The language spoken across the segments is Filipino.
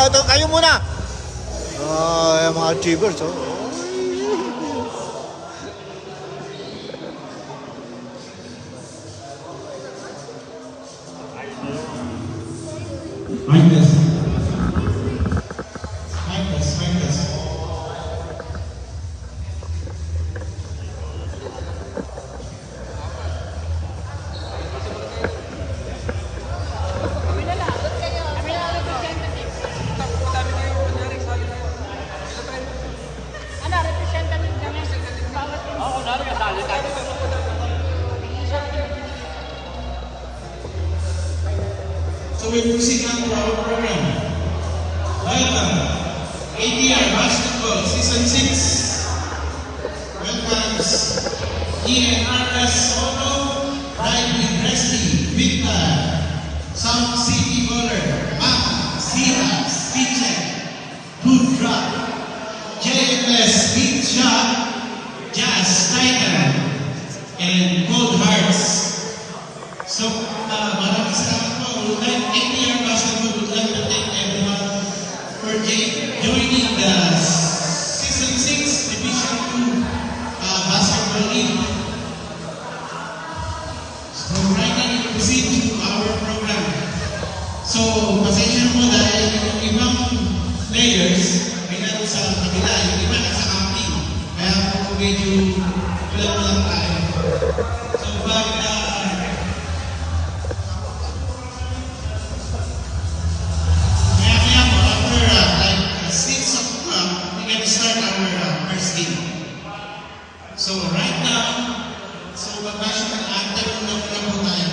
ito, kayo muna. Yung mga achievers, oh. Mindless. Mindless. So we proceed now to our program. Welcome, ATR Basketball Season 6. Welcomes ENRS Auto, Ride with Resty, Victor, South City Baller, Map, Sierra, Speedcheck, Food Truck, JMS Beat Shop, Jazz Titan, and Cold Hearts. So, maraming salamat po. ATR Basketball would like to thank everyone for joining the Season 6 Division 2 Basketball League. So, right now, we proceed to our program. So, pasensya mo dahil yung ibang players ay naroon sa kabila, yung iba nasa camping. Kaya po medyo kulang tayo. So, start our first game. So right now, mag-national anthem muna po tayo.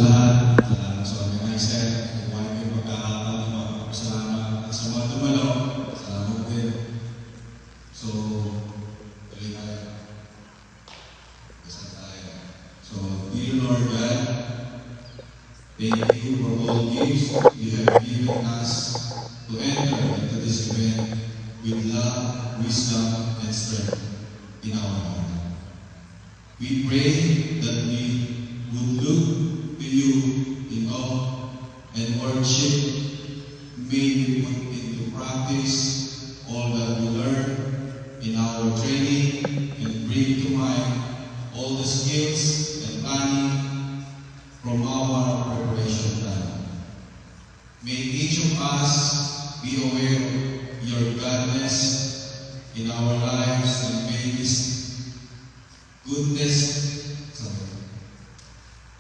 lahat, sa organizer, kung ano yung pagkakataon, salamat. At sa mga dumalo, salamat din. So, tuloy tayo. Basta tayo. So, dear Lord God, thank you for all gifts you have given us to enter into this event with love, wisdom, and strength in our heart. We pray that we would look to you in awe and worship. May we put into practice all that we learn in our training and bring to mind all the skills and planning from our preparation time. May each of us be aware of your goodness in our lives, and may this goodness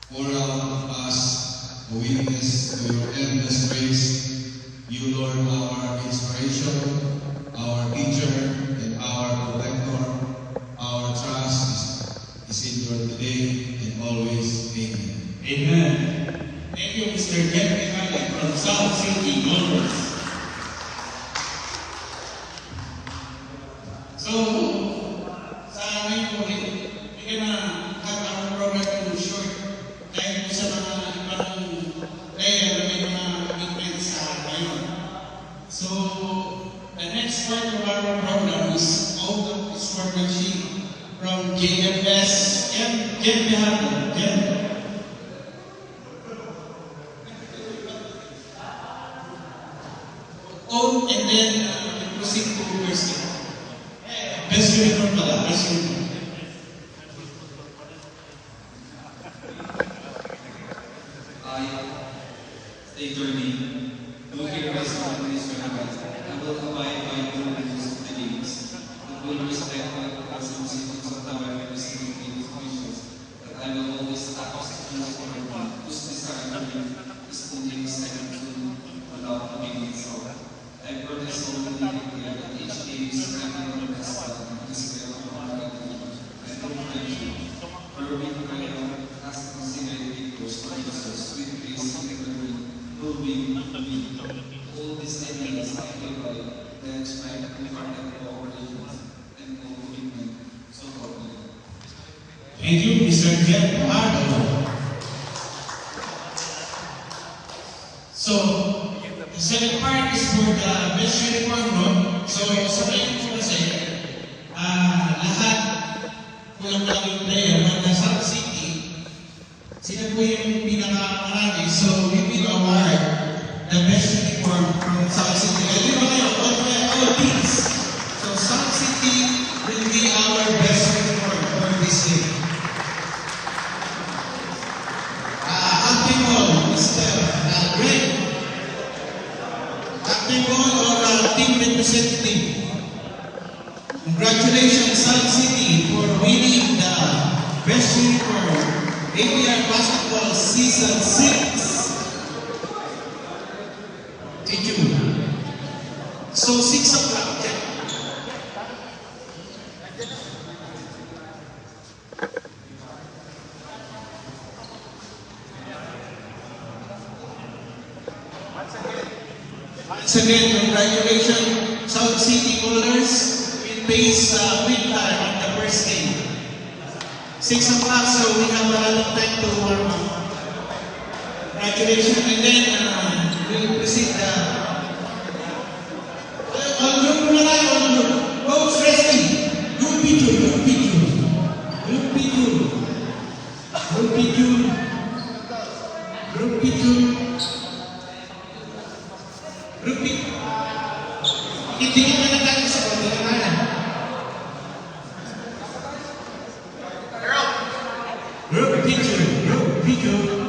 pour out of us a witness to your endless grace. You, Lord, our inspiration, our teacher, and our protector. Our trust is in your today and always. Amen. Amen. Thank you, Mr. Jeffrey Malik from South City, Congress. So, sa amin po, we gonna cut our program to short dahil po sa mga ibang player na may mga commitments sa ngayon. So, the next part of our program is out of sport machine from JFS and Jen Behato. Jen. Oh, and then we proceed to Best Unicorn pala, Best Unicorn. Stay journey. Do hereby solemnly swear that I will abide by the rules of the games, that will respect all the resolutions of the representing officials, that I will always act as a for whose desire to live is only second to without looking itself. I further solemnly declare that each game is standing on the best of the spirit of morality and compassion, wherewith I as considerate victors for Jesus with grace and glory, moving me. All these ideas I hereby pledge my wholehearted cooperation and co-commitment. So help me. Thank you, Mr. Jeff Behato. So, the second part is for the Best Unicorn Group. So, sabihin ko kasi, lahat kulang lang yung player ng South City, sila po yung pinakamarami. So, we will award the Best Unicorn from South City. And di ba kayo, all teams. So, South City will be our Best Unicorn for this year. Acting ball, Mr. Greg. Acting ball or team representative. Congratulations, South City, for winning the Best Unicorn APR Basketball Season 6. Thank you. So, 6 o'clock. Once again, congratulations, South City Coolers. We face Winter on the first game. 6 o'clock, so we have a lot of time to warm up. Congratulations, and then we'll proceed all group muna tayo, all group. Coach Resty, group picture, group picture. Group picture. Group picture. Group picture. Group picture. Hindi ka na tayo sa pagkakala. Group picture, group picture.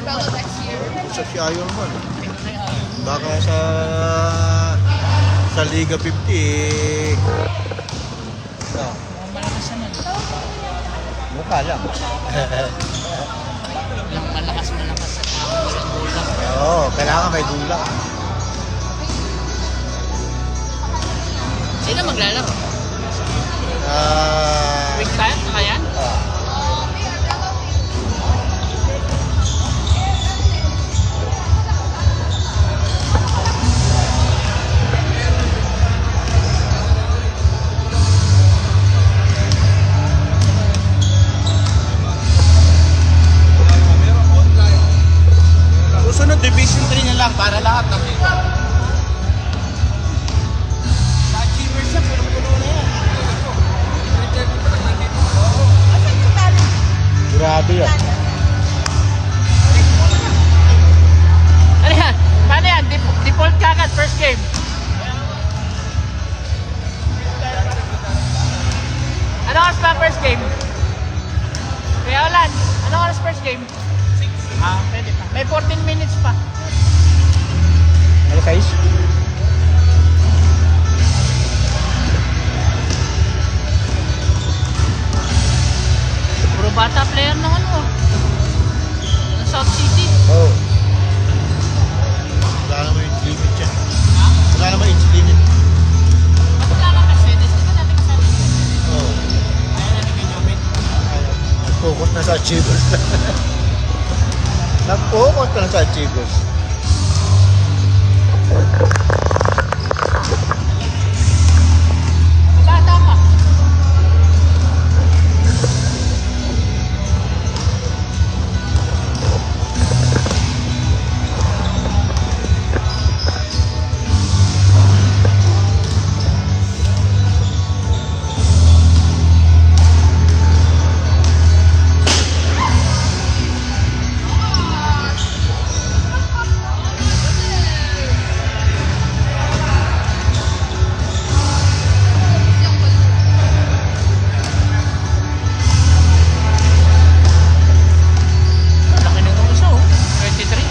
Bella next year. Sa si Ironman. Baka sa Liga 50 eh. Ah, Malakas naman. mukha lang. Yung malakas sa tao, walang bola. Oo, kailangan may dula. Sino maglalaro? Ah, Quick time? Saka yan? Susunod, Division 3 na lang para lahat ng sa achievers siya, puno-puno na yan. grabe yan. Ano yan? Paano yan? Default kagad, first game. Ano oras pa first game? Kaya Olan, ano oras first game? 6. Ah, pwede pa. May 14 minutes pa. Ano guys? Puro bata player ng ano. Ng South City. Oo. Wala naman yung limit yan. Wala naman yung limit. Ba't wala ka Mercedes? Di ba dati kasama? Oo. Ayaw na ni Benjamin. Nag-focus na sa achievers. Nag-focus na sa achievers. Bata ka. Laki na itong isa oh. 23.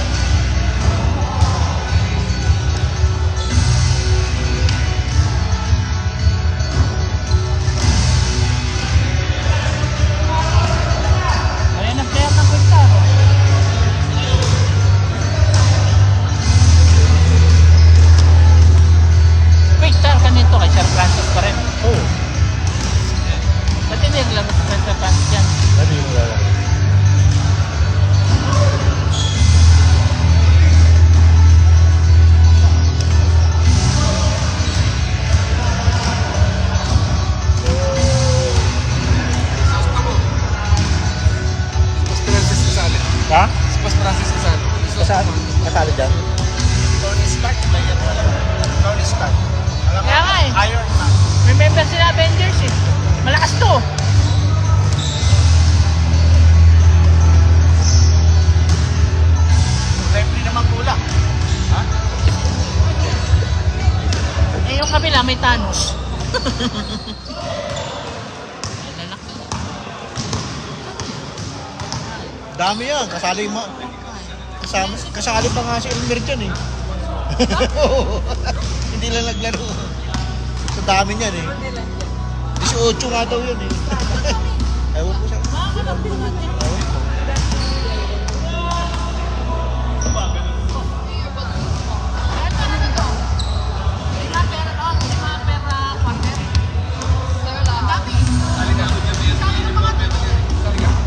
Ayan ang player ng Quinta. Quinta ka nito kay Sir Francis pa rin. Oo. Ba't hindi naglaro sa Sir Francis yan? Ano yung lalaki? Francis Casale. Ha? Si Pas Francis Casale. Kasali dyan? Tony Stark, player mo lang. Tony Stark. Alam mo, Kaya nga eh. Iron Man. May member sila Avengers eh. Malakas to. Referee naman kulang. Ha? Eh yung kabila may Thanos. Ay, lalaki. Dami yan. Kasali pa nga si Elmer dyan eh. Hindi lang naglaro. Sa dami niyan eh. 18 nga daw yun eh. Ewan ko siya. Makakalap ko natin. Ewan ko.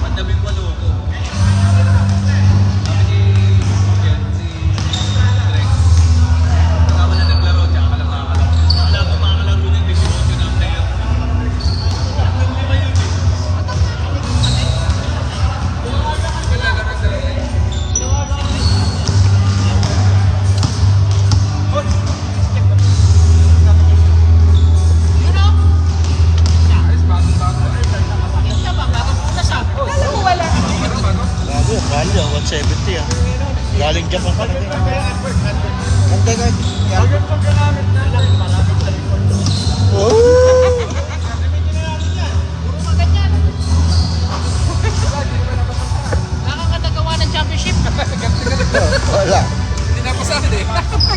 Pandaming walo ko. Sabi ni Jen, si Rex, kasama na naglaro, tsaka ka lang makakalaro. Wala pa makakalaro ng 18 na player. Lima yun eh. Bago, mahal yan. 170 ah. Galing Japan pa lang. Ganda ka. Oh! Nakakatagawa ng championship. Wala. Hindi na pasahan eh.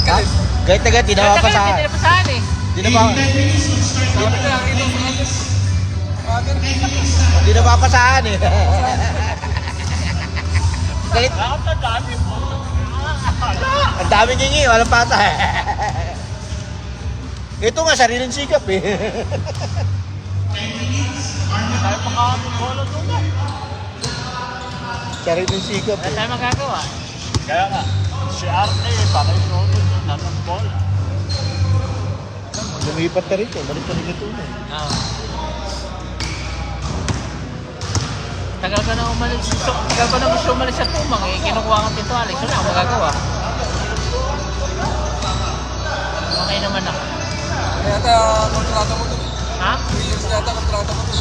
Galit. Kahit na di na mapasahan. Hindi na pasahan eh. Di na pa, In 10 minutes, we'll start Sabi the na, ito sa atin. Father, di na mapasahan eh. Galit. Bakit ang dami po? Ang daming ngingi, walang pata. Ito nga, sariling sikap eh. Tayo makakabolo doon na. Sariling sikap Wala eh. tayo magagawa. Kaya nga, si Arte, bakit doon na ng bola? Lumipat na rito, balik pa rin ito na. Tagal ka na umalis, tagal ka na gusto umalis sa Tumang eh, kinukuha kang Tito Alex, wala akong magagawa. Okay naman ako. kaya ata kontrata mo dun. Ha? 3 years na ata kontrata mo dun.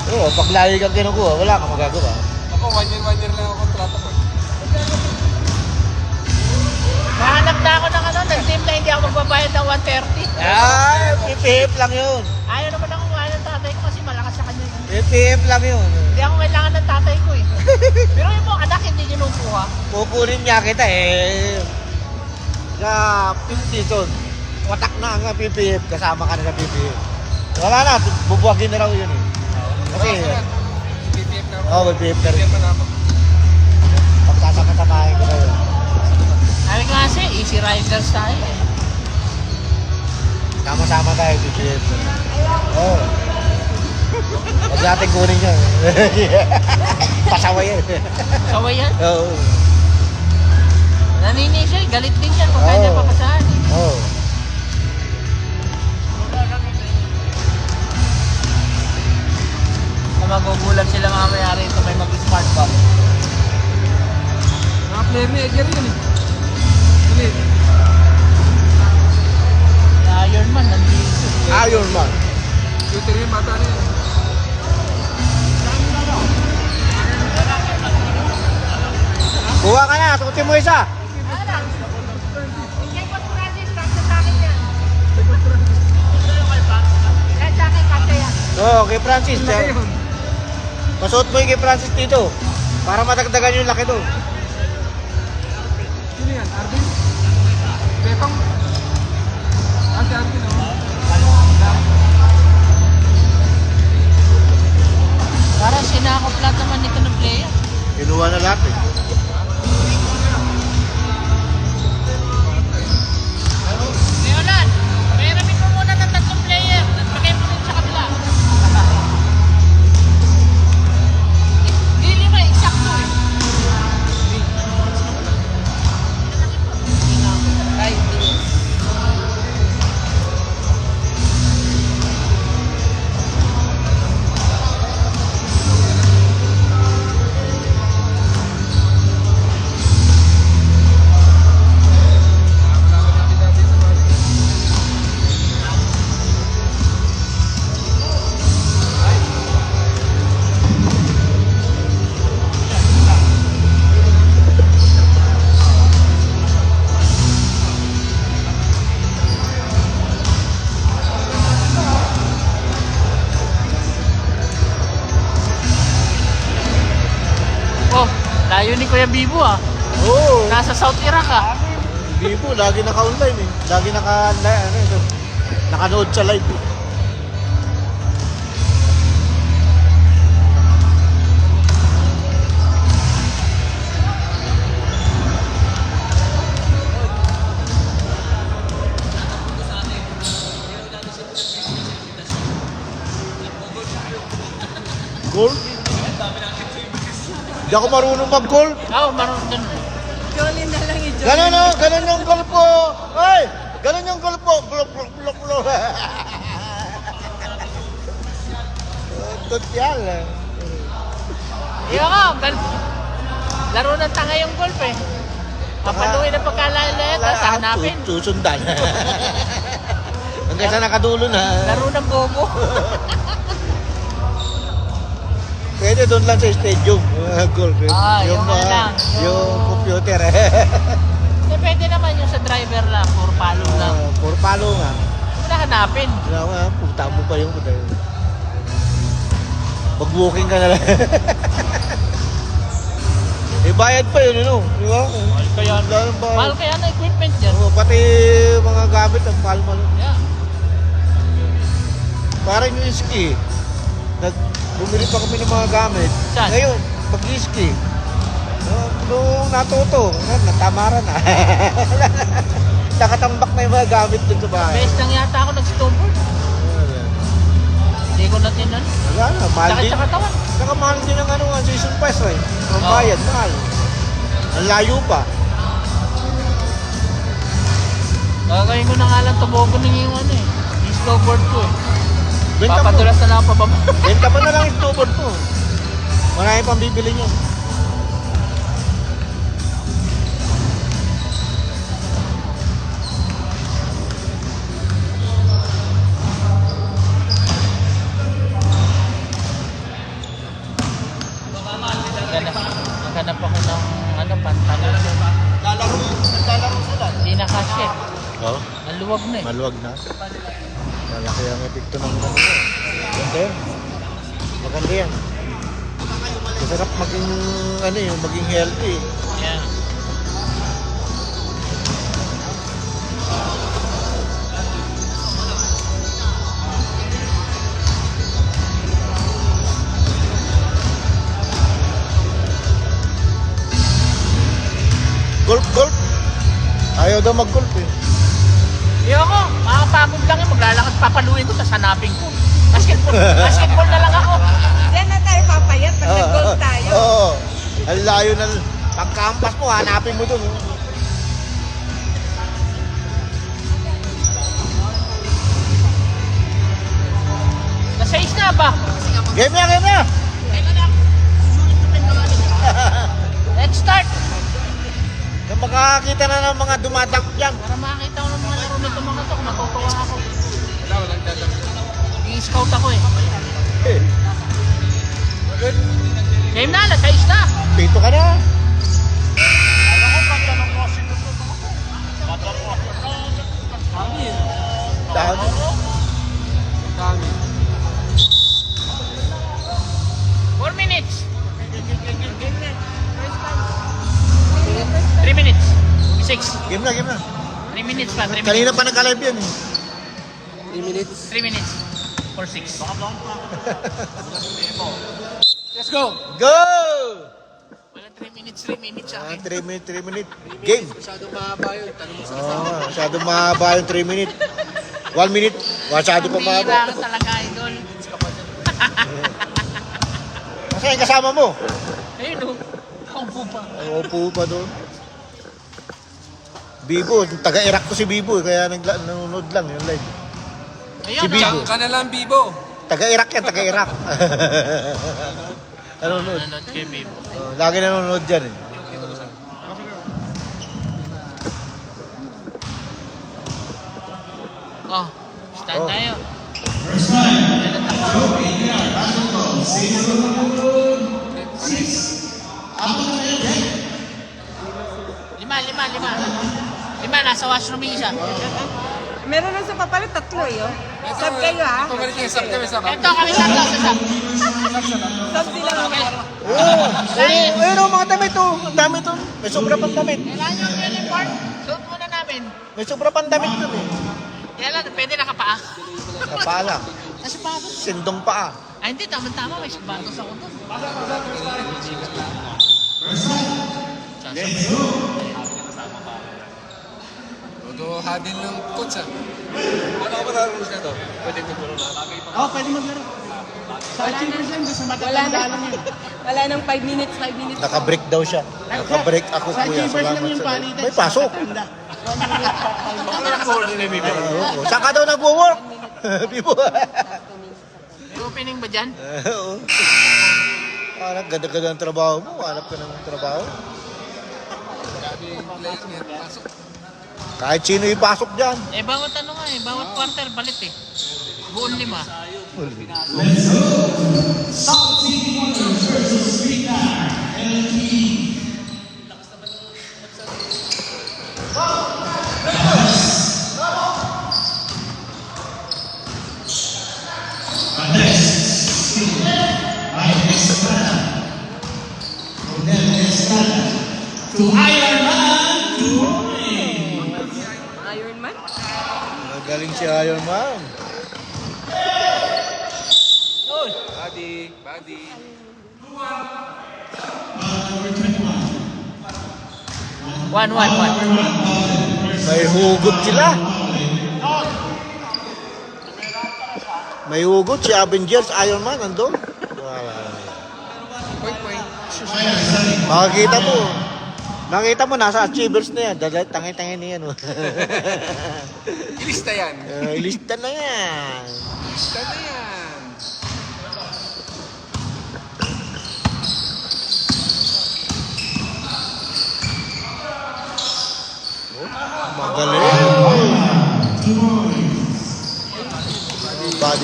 Oo, pag lagi kang kinukuha, wala kang magagawa. Ako, 1 year lang ang kontrata ko. Nahanap na ako ng ng team na hindi ako magbabayad ng 130. Ay, PPF lang yun. Ayaw naman ako kuha ng tatay ko kasi malakas sa kanya yun. PPF lang yun. Hindi ako kailangan ng tatay ko eh. Pero yung mga anak hindi kinukuha. Kukunin niya kita eh. Sa 50 ton. Watak na ang PPF, kasama ka na sa PPF. Wala na, bubuwagin na raw yun eh. Kasi, PPF na ako. oh, may PPF na rin. PPF na ako. Pagkasama-samahin ko na yun. Sabi ko kasi, easy riders tayo eh. Sama-sama tayo, PPF. Oo. Huwag natin kunin yun. Pasaway yan. Kaway yan. Oo. Naninis siya eh, galit din yan kung kaya Oo. niya papasahan eh. Oo. Magugulat sila mamaya rito may mag-smart box. Mga player ni Edgar yun eh. Ulit. Iron Man, nandito. Iron Man. Shooter yung bata na yun. Kuha ka na, sukutin mo isa. Oo, kay Francis. Laki yun. Pasuot mo yung kay Francis dito. Para matagdagan yung laki doon. Sino yan? Arvin? Pepang? Si Arvin oh. Parang sinakop lahat naman nito ng player. Kinuha na lahat eh. Leonan, mayroon mo muna ng 3 player. Nagpagay mo rin sa kabila. Hindi lima, eksakto eh. Right, yes. Oh, layo ni Kuya Bibo ah. Oo. Nasa South Iraq ah. Hindi po, lagi naka-online eh. Lagi ano ito. Nakanood sa live eh. Golf? Hindi ako marunong mag-golf. Oo, marunong dun. Ganon o, ganon yung golf po. Ay, ganon yung golf po. Blok, blok, blok, blok. Tutyal eh. Iyo ka, laro ng tanga yung golf eh. Papaluin na pagkalalayat, tapos hanapin. Susundan. Hanggang sa nakadulo na. Laro ng bobo. Pwede doon lang sa stadium. Golf eh. Yung ano lang. Yung computer eh. Depende naman yung sa driver lang, puro palo lang. Puro palo nga. Wala hanapin. Puta mo pa yung Pag-walking ka na lang. bayad pa yun, ano? Di ba? Mahal kaya. Dahil ba? Mahal kaya na equipment dyan. Oo, pati mga gamit ang palmal. Yeah. Parang yung ski. Bumili pa kami ng mga gamit. Saan? Ngayon, mag-ski. Nung natuto, natamara na. Nakatambak na yung mga gamit dun sa bahay. Best lang yata ako nag-snowboard. Hindi ko na tinan. Wala na, mahal Sakit din. sa katawan. Saka mahal din ang ano, ang season pass eh. Ang Oo. bayad, mahal. Ang layo pa. Gagawin ko na nga lang tubogo ng yung ano eh. Yung snowboard ko eh. Benta mo. Papadulas na lang ako pababa. Benta mo na lang yung snowboard mo. Marami pang bibili niyo. Naghanap ako ng ano, pantalon. Lalaro sila. Hindi na kasya. Oo. Naluwag na eh. Maluwag na. Malaki ang epekto ng ano. Ganda yan. Maganda yan. Masarap maging, ano yung maging healthy. Yeah. Golf. Ayaw daw mag-golf eh. Ayoko, makakapagod lang yun. Maglalakad, papaluin ko, tapos hanapin ko. Basketball na lang ako. Diyan na tayo papayat pag nag-golf tayo. Oo. Ang layo na. Pagkampas mo, hanapin mo dun. Nasa is na ba? Game na! Let's start! Kung makakakita na ng mga dumadak dyan. Para makakita ko ng mga laro nito mga to, kung matutuwa ako. Walang dadang. I-scout ako eh. Game na, nasa is na. Pito ka na. Dami. Dami. 4 minutes. 3 minutes. 6. Game na. 3 minutes pa, 3 minutes. Kanina pa nag-alive yan eh. 3 minutes. 3 minutes. For 6. Let's go! Go! Wala 3 minutes sa akin. 3 minutes. Game. Masyadong mahaba yun. Tanong mo sa Oo, masyadong mahaba yung 3 minutes. 1 minute, masyado pa mahaba. Bihira ka talaga, idol. Kasi yung kasama mo. Ayun o. Kaupo pa. Upo pa doon. Bibo, taga-Iraq to si Bibo, kaya nanonood lang yung live. Ayun, Si Bibo. Diyan ka na lang, Bibo. Taga-Iraq yan, taga-Iraq. Nanonood. Nanonood kay Bibo. Lagi nanonood dyan eh. Oh, stand Oh. tayo. First one. So, APR, basketball, season 6. Apat na yun, right? Lima, nasa washroom yung isa. Meron lang sa papalit, tatlo eh. Oh. Sab kayo ha. Papalit yung sub kami sa Ito, kami tatlo sa sub. Sab sila Okay. Ayun o, mga damit o. Ang dami to. May sobra pang damit. Kailangan yung uniform. Suot muna namin. May sobra pang damit dun eh. Kaya lang, pwede nakapaa. Kapala. Nasa pato. Sindong paa. Ay, hindi. Tama-tama. May sabatos ako doon. Let's go. Todo hadin ng coach ah. Wala nang 5 minutes. Naka-break daw siya. Naka-break ako kuya. Salamat sa May pasok. Oo. Saan ka daw nagwo-work? Bibo. May opening ba dyan? Oo. Parang ganda-ganda ng trabaho mo. Hanap ka ng trabaho. Grabe yung play niya. Pasok. Kahit sino ipasok dyan. Eh, bawat ano nga eh. Bawat quarter, balit eh. Buon 5. Let's go. South City Wonders versus Rita LG. Next, by Estrada. Rodel Estrada. Magaling si Iron Man. Uy! Body. Number 21. 1-1-1. May hugot sila. May hugot si Avengers, Iron Man, nandun. Point. Makikita mo, nasa achievers na yan. Tangin-tangin na yan. Oh. Ilista yan. Ilista na yan. Ilista na yan. Magaling.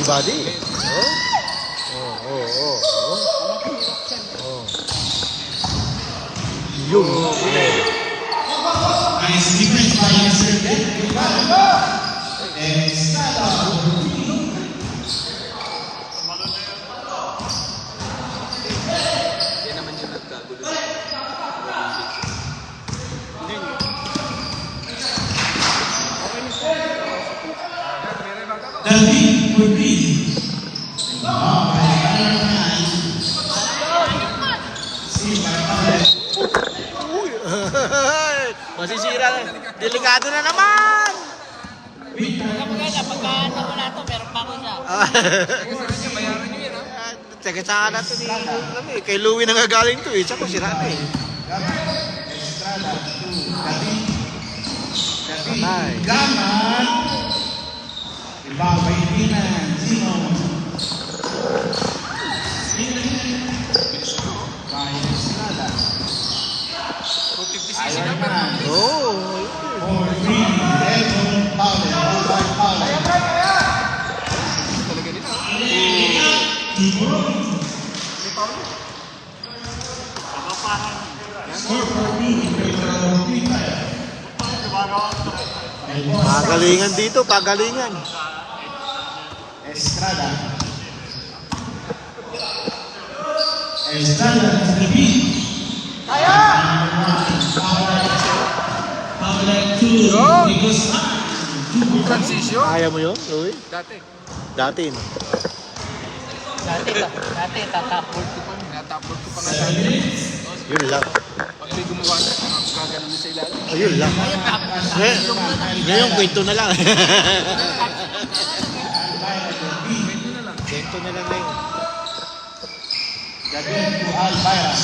Body. Oh. Yun. Nice defense by Sergey. Estrada. Yan naman yung nagkagulo. David Ortiz. Masisira na. Delikado na naman. Pagka nawala to, meron pa ako siya. Bayaran nyo yan, ha? Teka saan natin kay Louie nangagaling to eh. Tsaka sira na eh. Estrada to David. Ay. Gaman. Ibang kaibigan. Sino? Kaya Estrada. Iron Man. Oh. For free. Elton Powell. Albert Powell. Talaga nila. Score for me. Pagalingan dito, pagalingan. Estrada. Estrada to the beat. Powell to Nicholas. Transition. Kaya mo yun, Louie? Dati. Dati, no? Dati, tatapol ko pa. Natapot ko pa nga dati. Yun lang. Pag may gumawa na, gaganon sa ilalim. Ayun lang. Ngayon, kwento na lang. Kwento na lang ngayon. David to Albayra.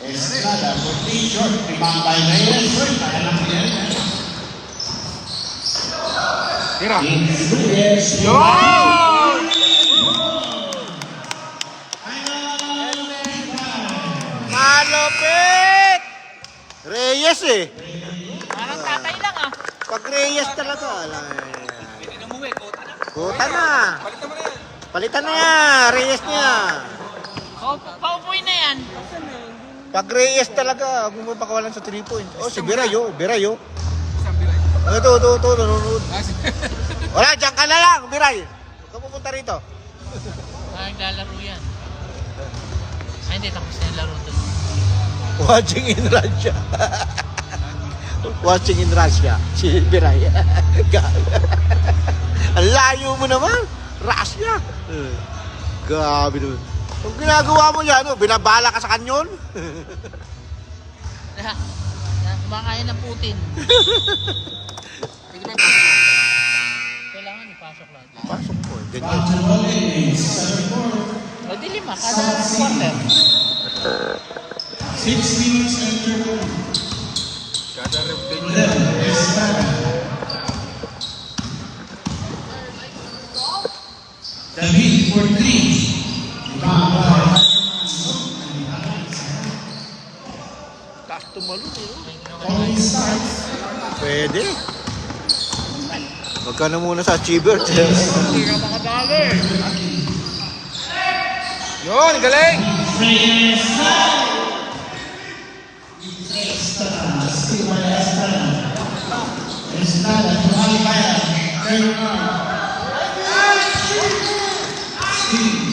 Estrada for three short. Ibang by Reyes. Alam mo yan. Tira. Yes. Malupit! Reyes eh. Parang tatay lang ah. Pag Reyes talaga. Kota na. Palitan mo na yan. Palitan na yan. Reyes niya. Paupuin na yan. Pag Reyes talaga, huwag mo pakawalan sa 3 points. Oh, si Birayo. Isang biray. Ito, nanonood. Ah, Wala, dyan ka na lang, Biray. Huwag ka pupunta rito. Naglalaro yan. Ay, hindi. Tapos na yung laro doon. Watching in Russia. Watching in Russia. Si Biray. Ang layo mo naman. Russia. Gabi naman. Kung ginagawa mo yan, binabala ka sa kanyon. Kumakain ng Putin. pwede ba yung Kailangan ipasok lang. Pasok mo. Ganyan. O di 5 kada quarter. 6 minutes after Kada rep din Estrada. David for 3. Taas tumalun eh. Only starts. Pwede. Huwag ka na muna sa achievers. Hindi ka makadali. Yun, galing! Estrada to Albayra. Third round. Steve.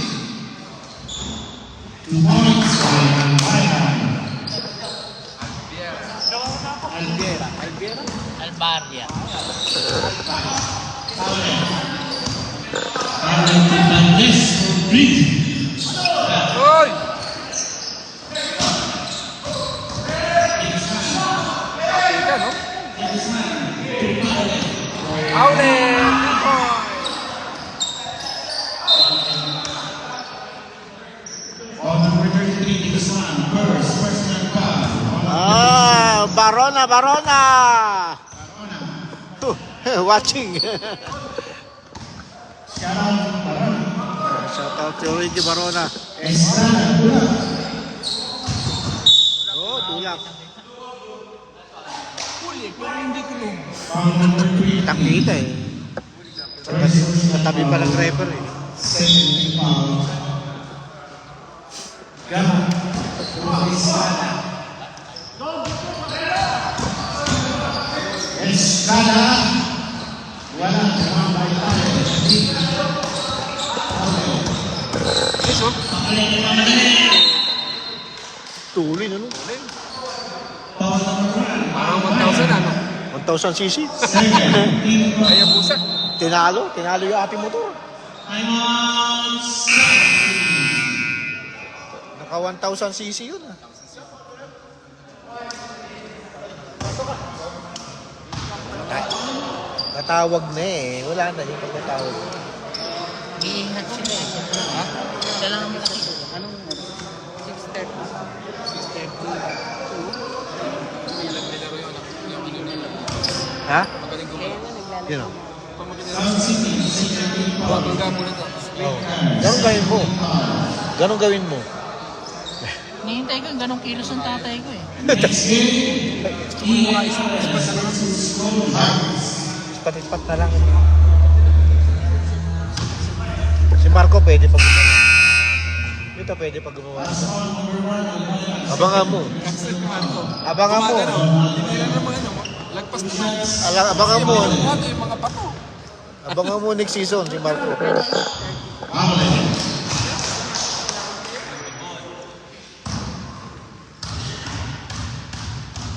2 points for Albayra. Albaria. Fernandez Rodriguez. Uy! Kapita, no? Outlet! On number 33, Guzman. First personal foul. Barona, Barona! Watching. Shout out to Luigi Barona. Estrada, Pula. Oh, tulak. Foul number 3. Takita eh. Sa tabi pa ng referee eh. Second foul. Gama. Estrada. Wala. Tumambay tayo. Tulin ano? Foul number 1. Parang 1,000 ano? 1,000 cc. Second. Team Kaya busa. Tinalo yung ating motor. Timeout. Naka 1,000 cc yun ah. Natawag na eh. Wala na yung pagkatawag. Iingat sila eh. Ha? Kailangan mo lang ito. Anong 6:30? Ha? Magaling gumalaw. Yun oh. Sound City. Second team foul. Bangga muna to. Ganun gawin mo. Ganun gawin mo. Nihintay ko, ganong kilos ang tatay ko eh. Next game. Patipat na lang. Si Marco pwede pag gumawa. Ito pwede pag gumawa. Abangan mo. Abangan mo. Hindi na naman ano. Lagpas naman. Abangan mo. Yung mga pato. Abangan mo next season si Marco.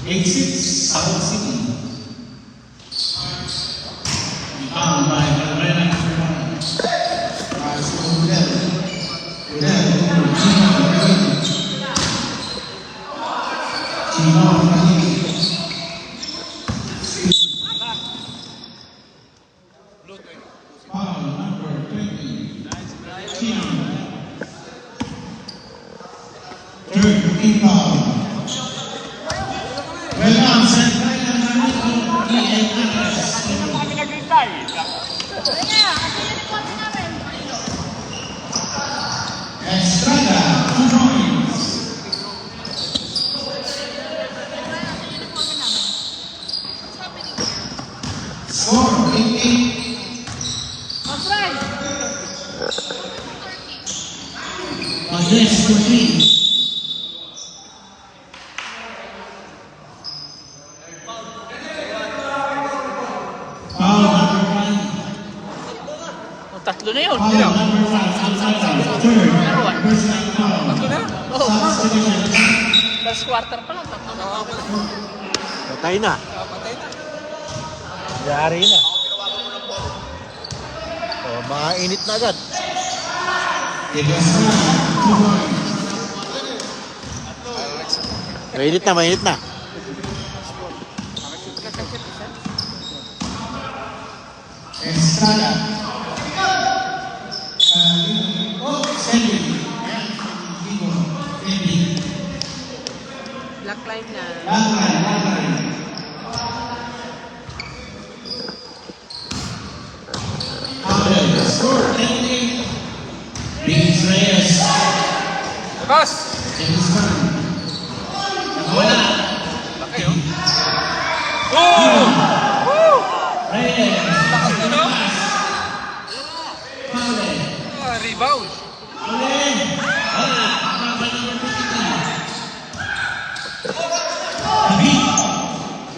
Exits South City. Found by Cabrera number 1. Udel. Chino. Foul number 20. Chino. Third team foul. Welcome, Central Manito, EN Andres. Estrada, 2 points. Score 8-8. Andres, 14. Foul number 1. O, tatlo na yun. Foul number 1. Third. Personal foul. Oo. Substitution. Last quarter pa lang, tatlo na. Patay na. Yari na. Oh, mga init na agad. Estrada, 2 points. Mainit na, mainit na. Estrada. Selby. Black line na. Langline. Outlet. Score 10-8. Vince Reyes. Labas! James Gunn. Nakawala. Laki oh. Oh! Reyes. Lakas din oh. Paule. Rebound. Paule. Wala. Kapal number 52. David.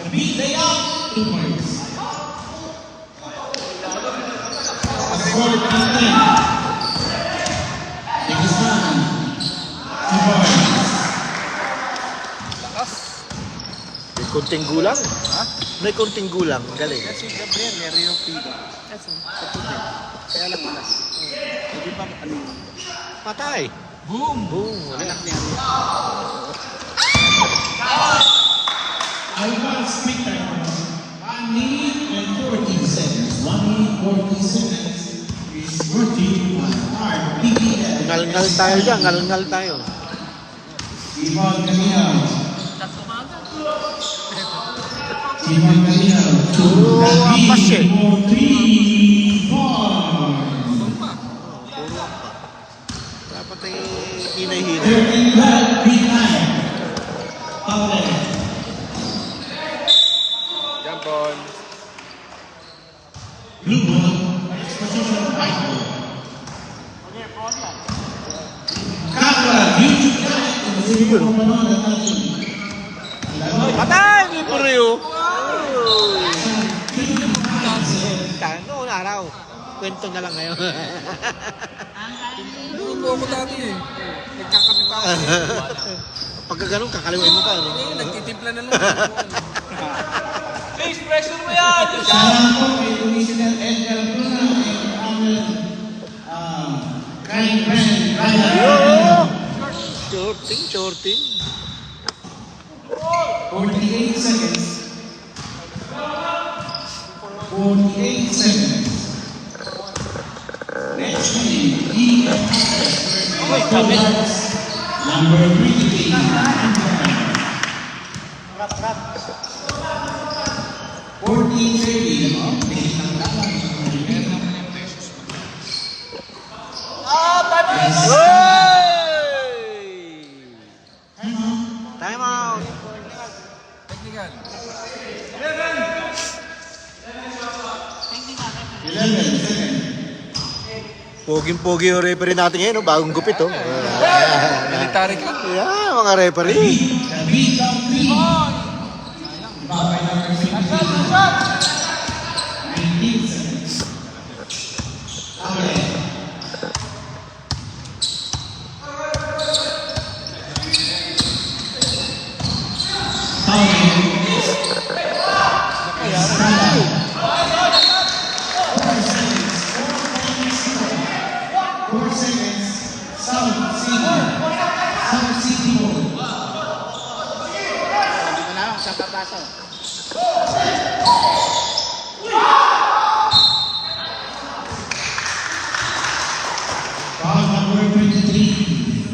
David layup. 2 points. Score 10-10. Guzman. 2 points. Lakas. Kunting gulang. Ha? May kunting gulang. Galing. Si Gabriel, meron yung pido. Kaya napunas. Hindi pa ano yun. Patay. Boom! Boom. Anak niya. Advance quick time. 1 minute and 14 seconds. 1 minute 14 seconds is working on our PPL. Ngal-ngal tayo dyan. Ngal-ngal tayo. Ivan Galinaw. Ivan Galinaw. Puro ampas eh. 3, 4. Dapat ay hinay-hinay. Third that behind. Outlet. Jump ball. Blue ball. Next position, white ball. Kapwa, YouTube Patay! May puryo. Noon araw. Kwento na lang ngayon. Lugo ako dati eh. Nagkakape pa ako. Pagka ganun, kakaliwain mo pa. No? Nagtitimpla na lang. Please, pressure mo yan! Salam po kay Commissioner Edgar Luna and Honorable Crime Brand Ryan. Shorting, shorting. 48 seconds. 48 seconds. Next game, number 3. Rap, rap. 14-30. Time out. Technical. 11 seconds. Poging-pogi yung referee natin ngayon, no? Bagong gupit, oh. Military ka. Yeah, mga referee. The beat down 3. Babay number 15. 19 seconds. Okay. Foul number 23.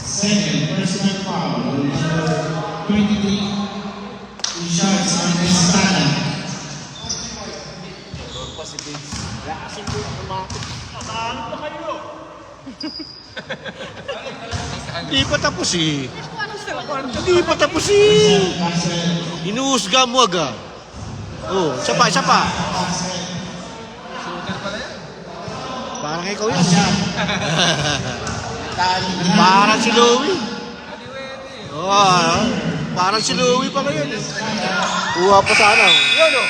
Second personal foul. Number 23. Two shots on Estrada. Hindi pa tapos eh. Hindi pa tapos eh. Inuusga mo agad. Oh, isa pa, isa pa. Parang ikaw yan. Parang si Louie. Oh, parang si Louie pala yun. Kuha pa sana. Yun o.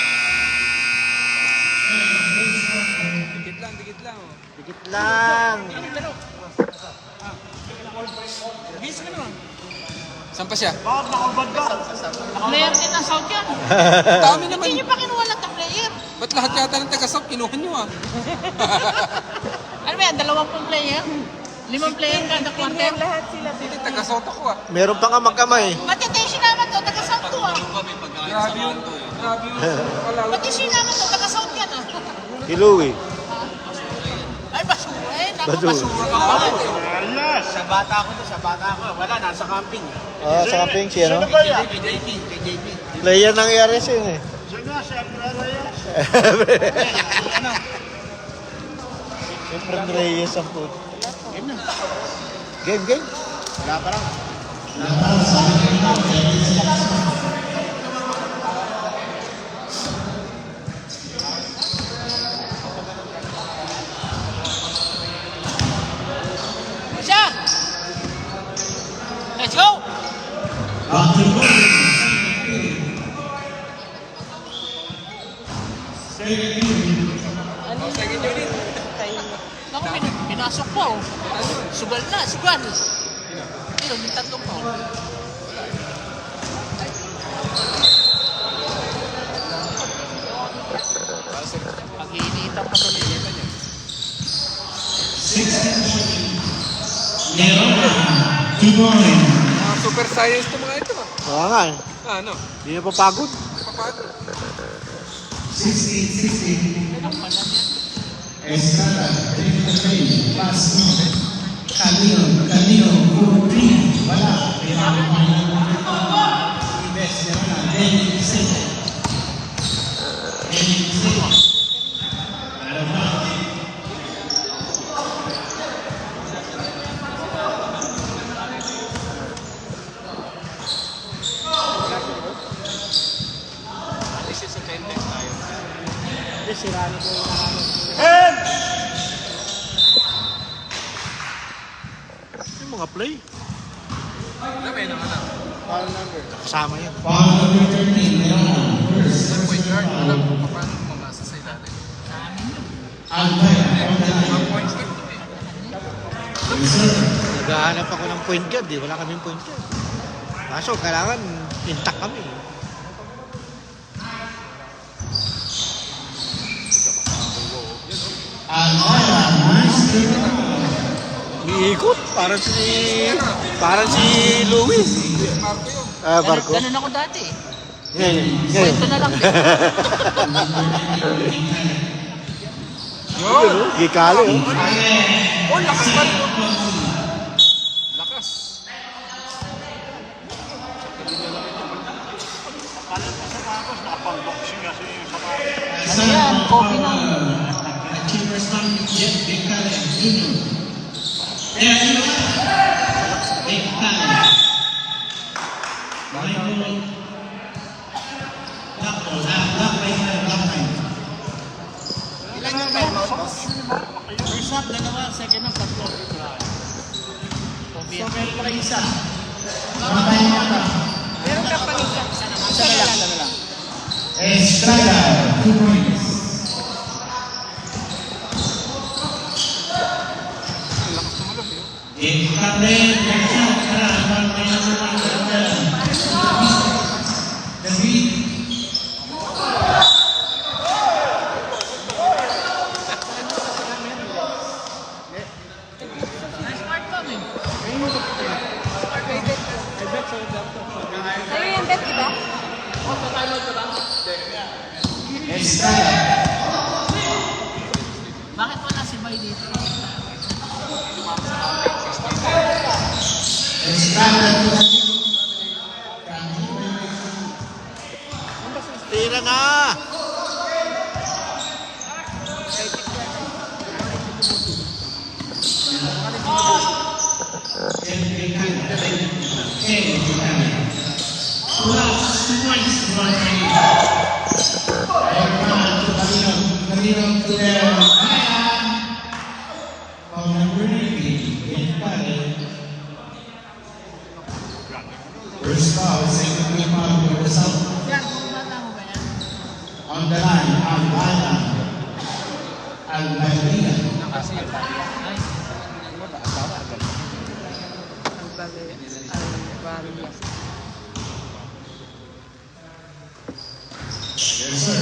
Dikit lang, dikit lang. Oh. Dikit lang. Saan pa siya? Player din ang South yan. Dami naman. Hindi niyo pa kinuha lahat ng player. Ba't lahat yata ng taga-South kinuha nyo ah? Ano ba yan? 20 player? 5 player kada quarter? Lahat sila. Hindi, taga-South ako ah. Meron pa nga magkamay. Ba't yung tension naman to? Taga-South to ah. Grabe yun. Grabe yun. Kalawit. Ba't yung tension naman to? Taga-South yan ah. Si Louie. Ay, basura eh. Naku, Basura. basura ka pa. Sa bata ko. Wala, nasa camping. Ah, sa camping siya, no? Player ng ERS yun eh. Efren Reyes ang po. Game. Wala pa lang. Siya! Let's go! Second unit. Naku, pinasok po. Sugal na, sugal. Ayun, yung tatlong po. point. Super science to mga ito. Oo nga eh. Ano? Hindi na papagod. Papagod. 60. Estrada, ready to play. Pass no. Canino, 4-3. Wala. Best na wala. Then, second. This is attendance tayo. Hindi, sira na po yung Yung mga play. Dami naman na. foul number. Kasama yan. Foul number 13. Meron. First. Point guard, alam mo paano mamasa sa ilalim. Albaya. Mga points game to eh. Naghahanap ako ng point guard eh. Wala kaming point guard. Kaso kailangan intact kami. Albaya. Nice. Umiikot. Parang si Luis. Marco yun. Barko. Ganun ako dati eh. Ngayon. Ito na lang din. Yun! Gikalo oh. Oh, lakas pa rin. Lakas. Ano yan? Coffee na. Keeper Stanley Jet Becale Jr. Kaya yun. Becale. Michael. Black line. Ilan yung timeout, boss? First half, dalawa. Second half, tatlo. Coffee. So, meron pa isa. Meron ka pang isa. Isa na lang. Estrada. 2 points. Becale. David. Smart lang eh. Sa'yo yung bet, di ba? Estrada. Bakit wala si Bay dito? Estrada. Tira na! First foul, second foul for the South. Yan, bumaba mo ba yan? On the line, Albana. Albania. Yes, sir.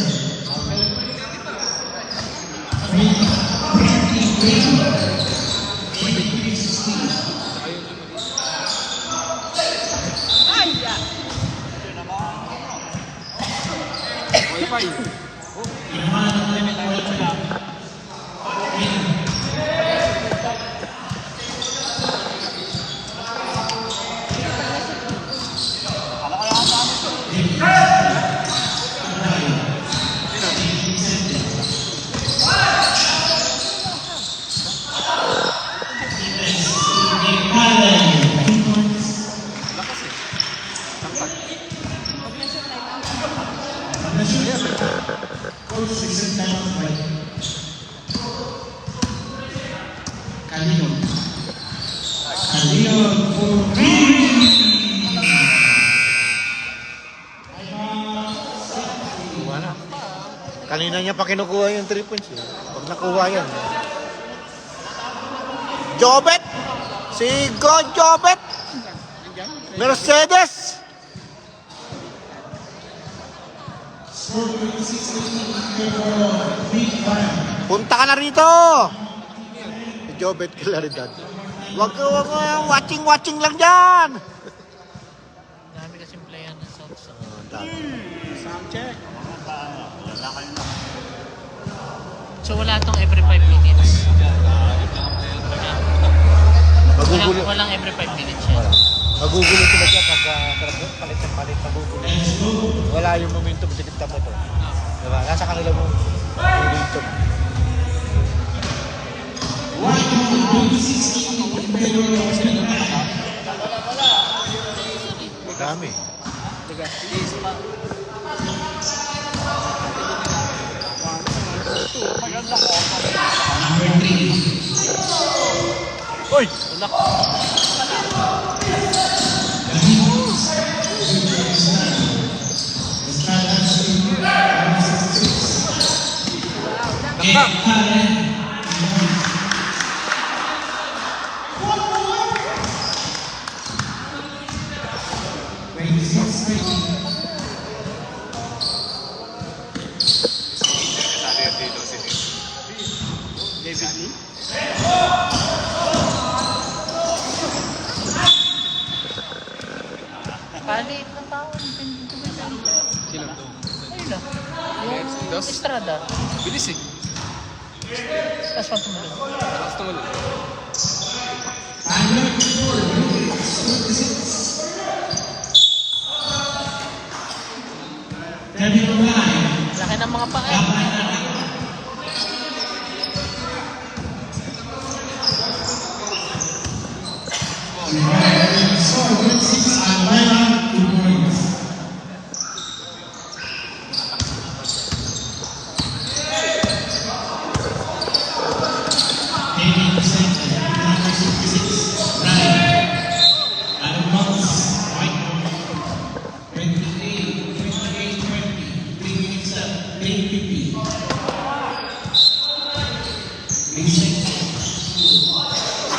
Canino. Canino for Wala. Kanina niya pa kinukuha yung 3 points eh. Pag nakuha yan. Jobet! Si God Jobet! Mercedes! Punta ka na rito! Si Jobet Claridad. Wag watching lang dyan. Dami kasing player ng South sa. Sound check. So wala tong every 5 minutes. Magugulo. Walang every 5 minutes yan. Magugulo sila dyan pag palit ng palit, magugulo. Wala yung momentum sa kita mo to. Diba? Nasa kanila mo momentum. Dami. Uy! Wala. David Lee. Palit ng tao. Sino? Ayun na. Yung Dos? Estrada. Bilis eh. Tapos pa tumalun. Tapos tumalun. Laki ng mga paa.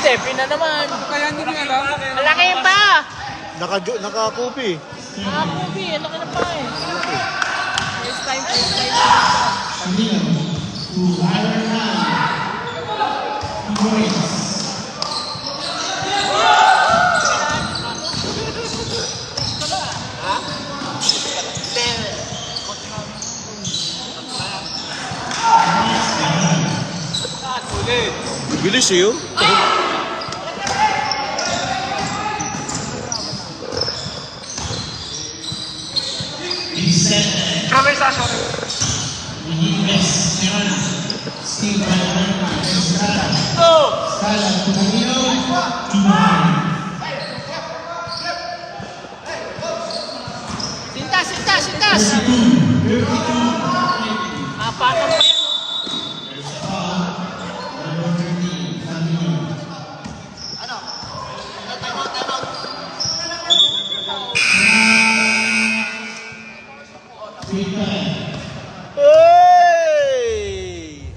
Steffi na naman. Kaya hindi niya alam. Malaki yung paa. Naka-copy. Nakakubi. Ang laki ng paa eh. First time. Bilis eh yun. Sintas, sintas, sintas. Patang pa yan. Hey!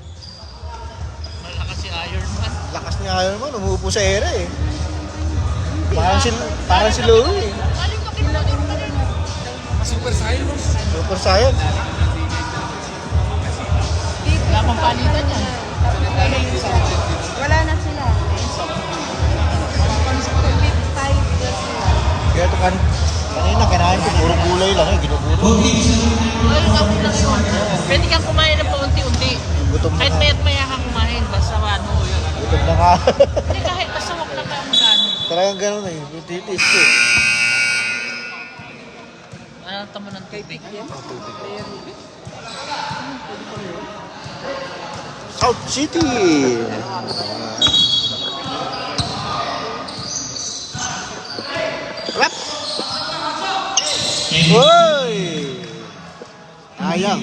Malakas si Iron Man. Lakas niya naman, umuupo sa ere eh. Parang si Louie eh. Super Saiyan. Super Saiyan. Wala pang palitan yan. Wala na sila. 5 na sila. Kaya ito kanina, kinain ko, puro gulay lang eh, ginugulo. Ay, ako lang yun. Pwede kang kumain ng paunti-unti. Gutom na Kahit nga. maya't maya kang kumain. Basta ano. Gutom na nga. Hindi kahit basta wag na kang magano. Talagang ganun eh, titiis ko eh. Ano tamo ng tubig? South City! Rap! Hoy! Ayang!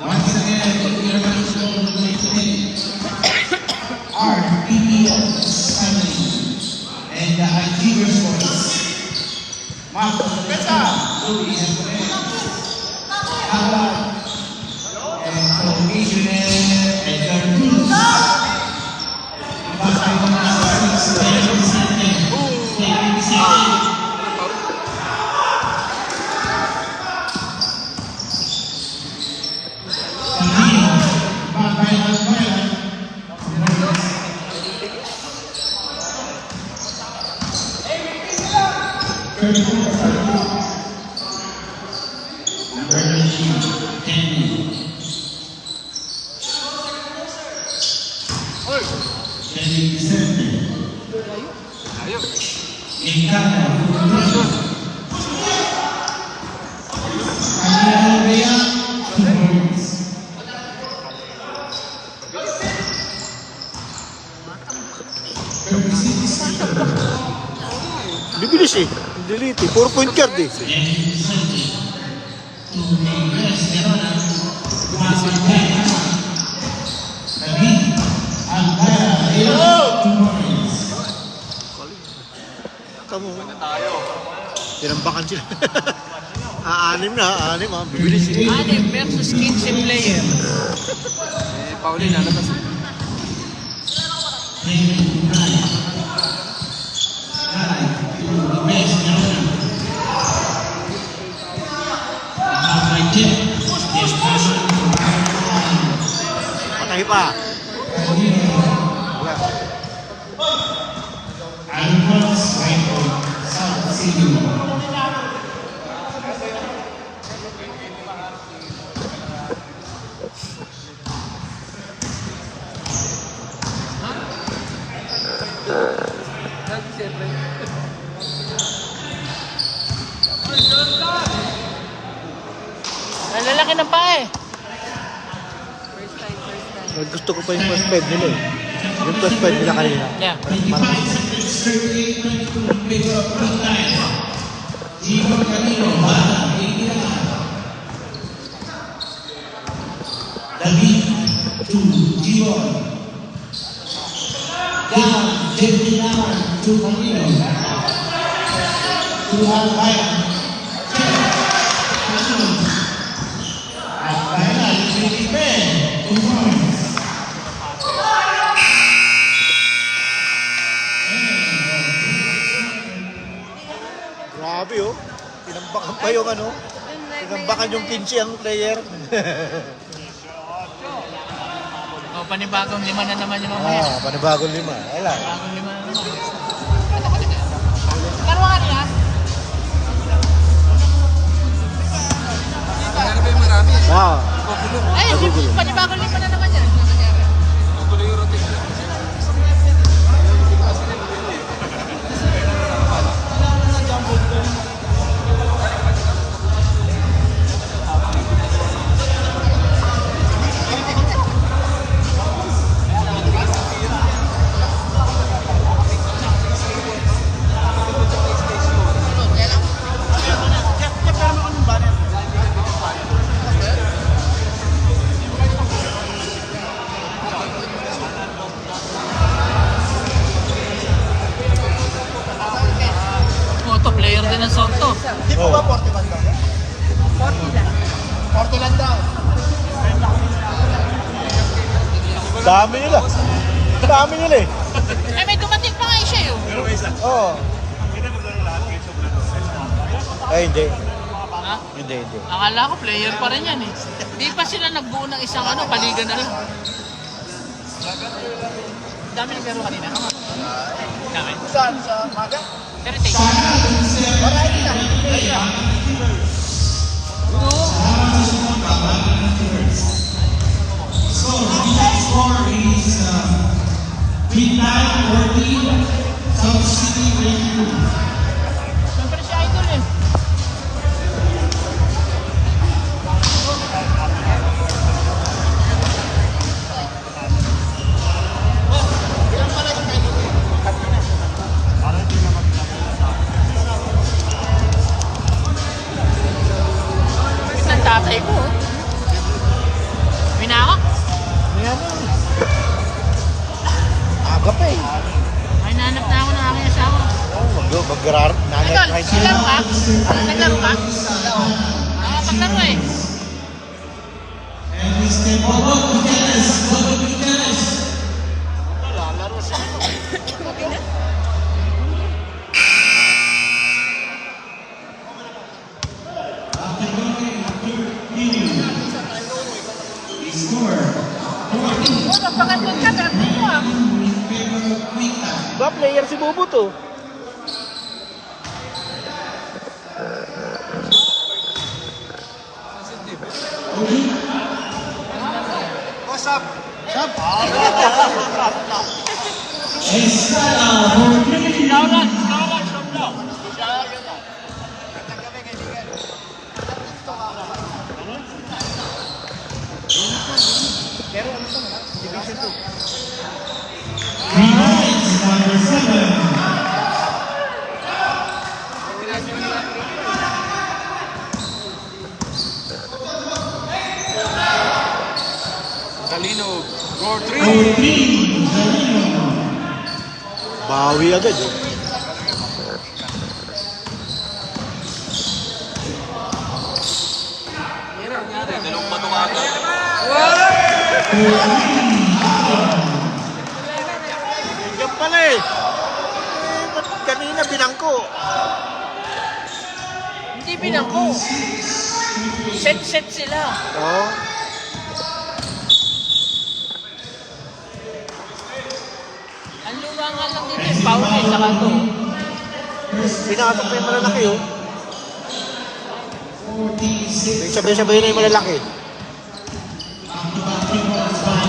Once again, we are going to congratulate today our PBS family and the Achievers Boys. Marco Pesa, Louie and Fred, Alan, and Commissioner Edgar Cruz. Basta ko na sa 6, Bibilis eh. Delete eh. 4 point guard eh. Tamo. Tinambakan sila. Aanim na, aanim ah. Bibilis eh. Anim versus 15 player. Pauline, lalabas. Patay pa. Wala. Ang lalaki ng paa eh. Gusto ko pa yung first five nila eh. Yung first five nila kanina. Yeah. David to Gion. Down, David Lamar to Marino. To Albaya. Albaya, Felipe. To Morris. Grabe oh. Tinambakan pa yung ano. Tinambakan yung 15 ang player. O, panibagong 5 na naman yung mamaya. Ah, panibagong 5. Wala. Panibagong 5 na naman. Karuhan niya. Kaya na ba yung marami? Ah. Ay, panibagong 5 na naman yan. Tuloy yung rotation. Moto player din ng Soto. Di ko ba 41 daw? 40 lang. 40 lang daw. Dami nila. Dami nila eh. Eh, may dumating pa nga siya yun. Oo. Ay, hindi. Ha? Hindi, hindi. Akala ko player pa rin yan eh. Di pa sila nagbuo ng isang ano, paligan na lang. Dami ng pero kanina. Dami. Saan? Sa Maga? Heritage. Marami na. So, the score is 39-14, South City Review. Siyempre si Idol eh. Ang tatay ko oh. Minakak. Ayan. Aga pa eh. Ay, nanap na ako ng aking asawa. Mag-garar. Idol, naglaro ka? Naglaro ka? Paglaro eh. And we step Bobo Picanes, Bobo Picanes. After going the score 40 Oh, napakandun ka, dati mo ah. in favor of Quinta. Ba, player si Bobo to. sub. Sub? Estrada for 3. Naulan, sub daw. Pero ano sa Division 2. Reminds number 7. Salino, score 3. For 3, Zalino. Bawi agad eh. Dalawang matuwagan. Yan pala eh. Ba't kanina binangko? Hindi binangko. Set sila. Oo. Ang lumangan lang dito yung foul eh, saka to. Pinakatok pa yung malalaki oh. 46. Sabay-sabay na yung malalaki. Back-to-back 3 points by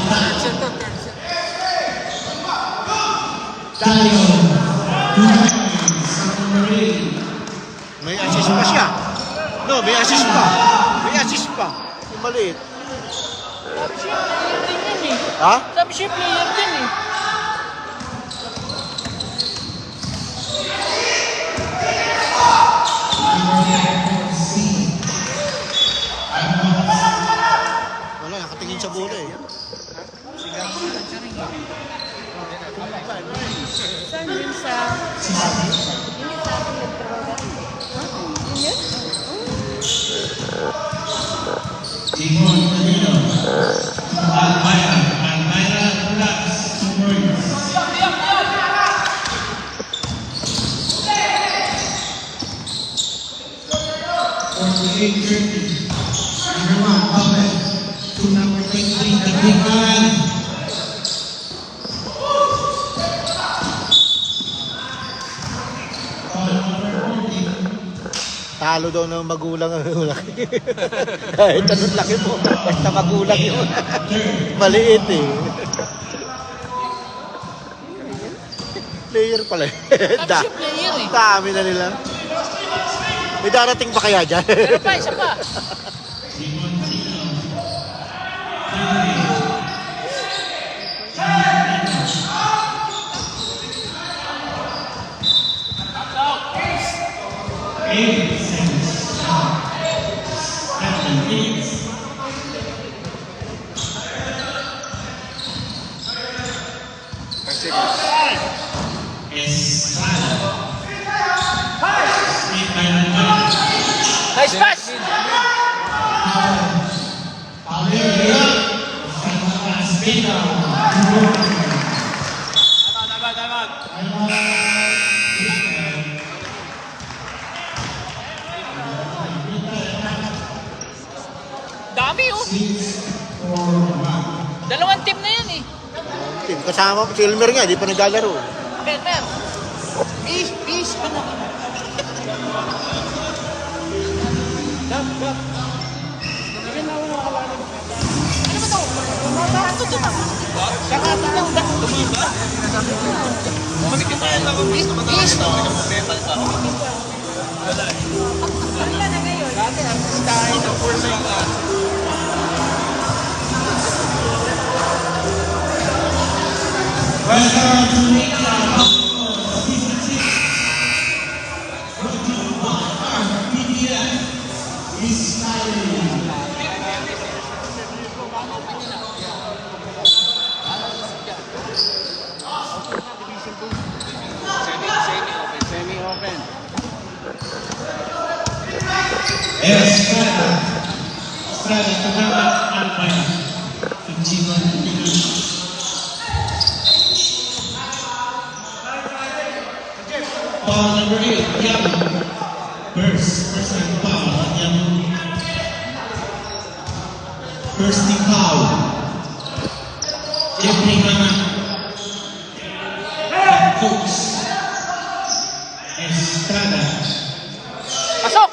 Tayo. 2 points. Number 8. May assist pa siya. No, may assist pa. May assist pa. Yung maliit. Sabi siya, player din yun eh. Ha? Sabi siya, player din eh. Wala, nakatingin sa bola eh. Saan yun sa... Hindi sa akin nagtrabaho. Yun yun? Timon Camino. Albayra. Albayra Plus. 2 points. Number 1, Pabel. To number 23, Davigan. Talo daw ng magulang ang laki. Kahit anong laki mo, basta magulang yun. Maliit eh. Player pala eh. Sabi siya, player eh. Dami na nila. May darating pa kaya dyan? Pero pa, isa pa. Nice pass! Dami oh. Dalawang team na yan eh. Team kasama, si Elmer nga, di pa naglalaro. Mer. Peace. Ano? Dap. Ano ba ito? Ito to na. Saka ito lang. Peace. Wala na ngayon. Dati ang style ng first Welcome to Nika. Semi-open. Estrada. Estrada, Tagama, Alpaya. Timon Camino. Foul number 8, Yamu. First time foul, Yamu. First team foul. Jeffrey Haman. Cooks. Estrada. Pasok!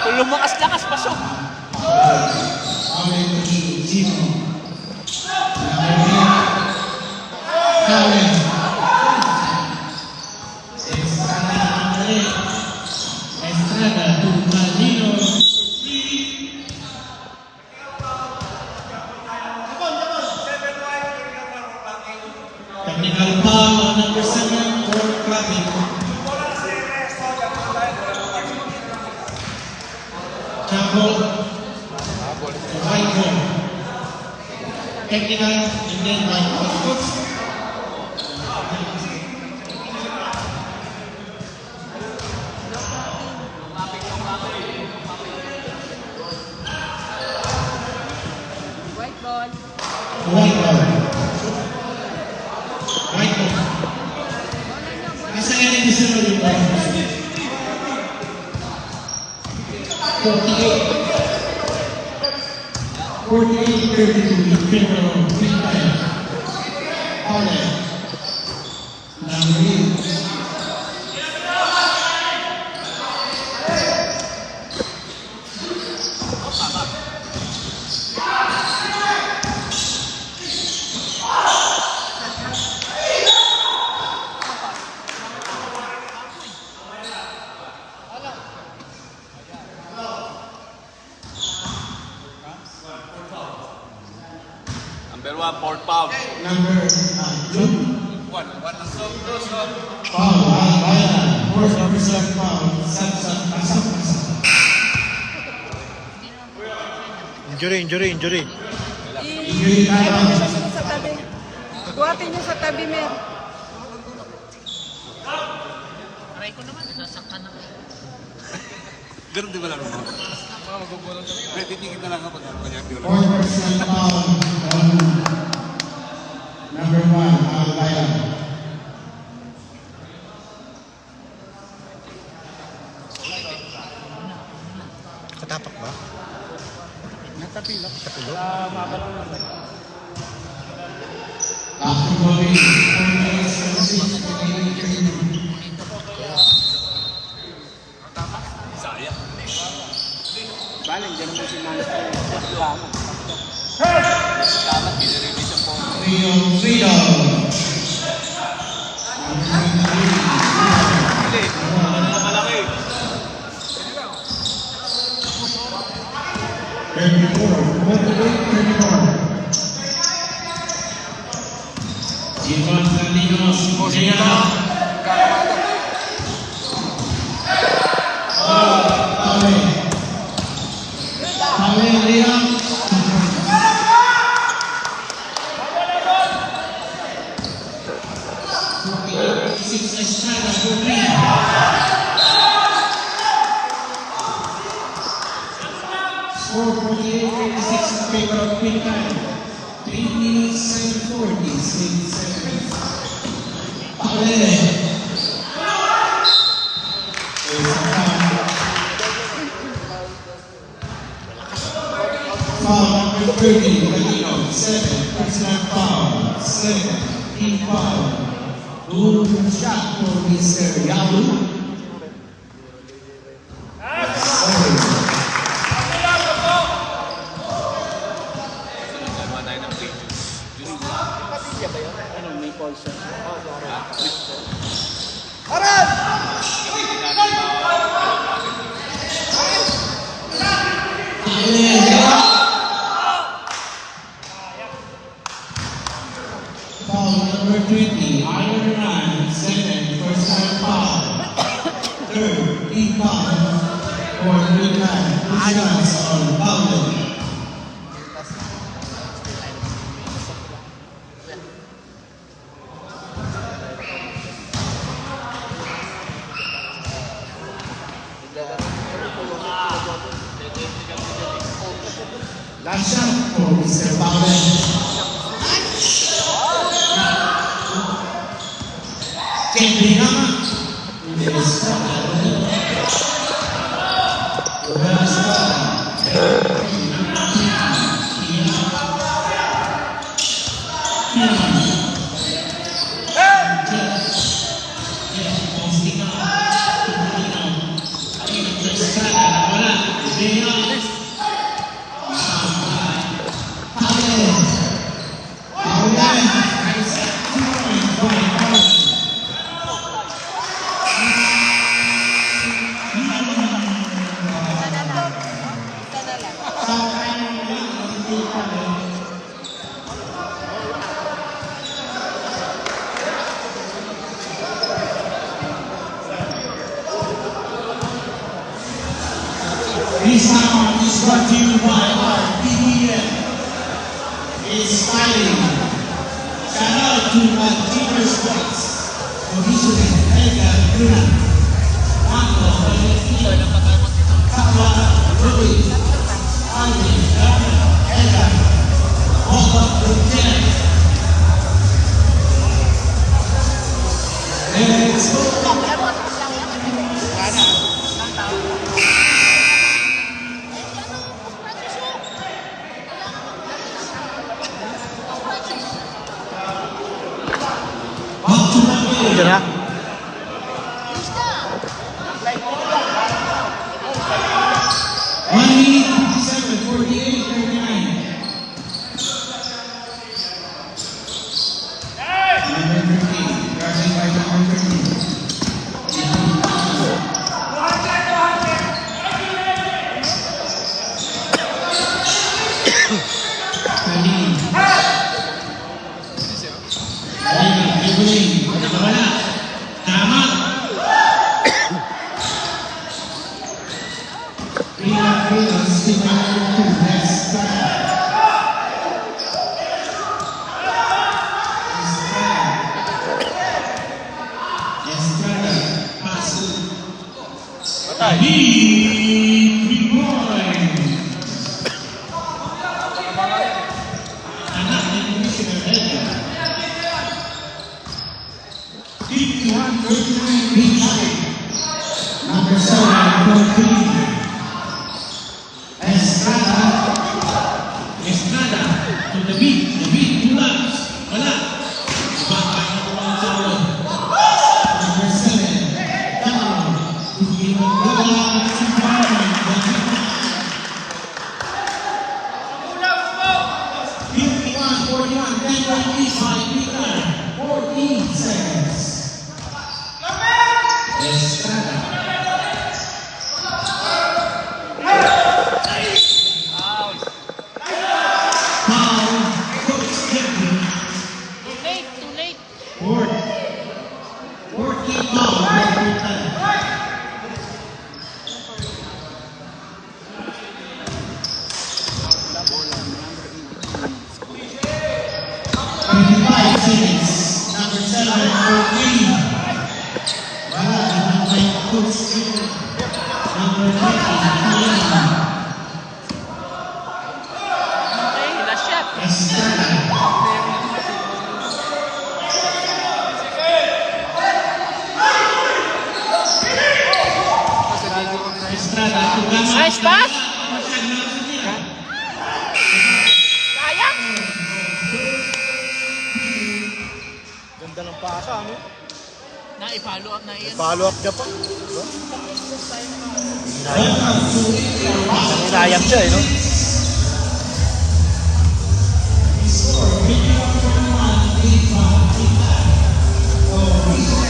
Kung lumakas-lakas, pasok. Foul number 2, Zino. ball. White ball. Technical and then white ball. White ball. White ball. White ball. Nasa yan yung sino yung ball? 48-32 in favor of Green Time. Outlet. Number 8. Number 1, fourth foul. Number June. One ang song. Foul. Bayan. Fourth officer foul. Asap. Injury. Injury Ano time. siya sa tabi? Buhatin niyo sa tabi, Mer. Aray ko naman, nasaktan ako. Ganun di ba lang mo? Mga magugulong kami. Pero titigil na lang kapag kanya. Fourth officer foul. Number 1. Foul Bayan. Katapak ba? Natapilak. After bowling, 4 minutes and 6 remaining training. Sayang. Baling, dyan naman si Master. Tama. Dapat pinirelease ang phone. Freedom. Hindi. Malaki. 34. Ivan Carlinos, Jaya. Pawe Liam. Estrada, Score 48-56 in favor of Green Time. 3 minutes and 46 seconds. Pawe. Foul number 30, Galino, 7, personal foul, 7, team foul. 2 shot for Mr. Yalu. Dalawa tayo ng play juice. Ano, may call siya. Foul number 20, Iron Man, 2nd, personal foul. 3rd, team foul for Green Time. 2 shots on foul. Last shot for Mr. Paul. Cendri nama. Isa na lang. This round is brought to you by our PBF. Inspiring. Shout out to Teacher Sports. Commissioner Edgar Luna. Marco Valentin. Kapwa Ruby. Alvin Edgar. Boba Lieutenant. Let's go. Ito na. Number 7, Estrada to the beat, two laps, wala. Baka na naman sa ulo. Number 7, down, Wala, si Barney, 51-41, 10 by Peter, 14 seconds. Estrada. Too late. 14 pound, every time. Number 7, 14. Wala, number 2. Number 20, Okay, last shot. Estrada. Estrada, tugama. Nice pass. Sayang. Ganda ng pasa, ano? Na-follow up na iyan. Follow up niya pa. Hinayang siya, eh, no?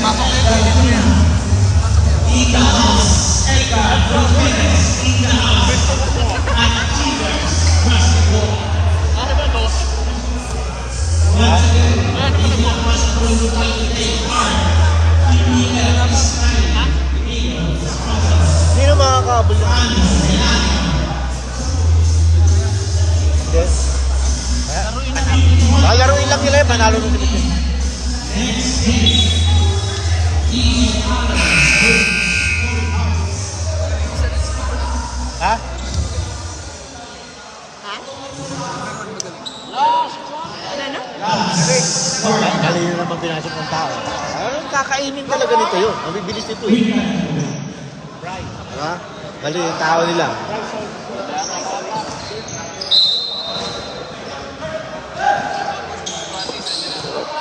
Ano ba to? Ano ba to? Sino makakabol yan? Yes. Laruin na natin. Laruin lang nila yung panalo ng Pilipinas. Ha? Mali yun naman pinasok ng tao. Kakainin talaga nito yun. Mabibilis nito eh. Ha? Mali yung tao nila.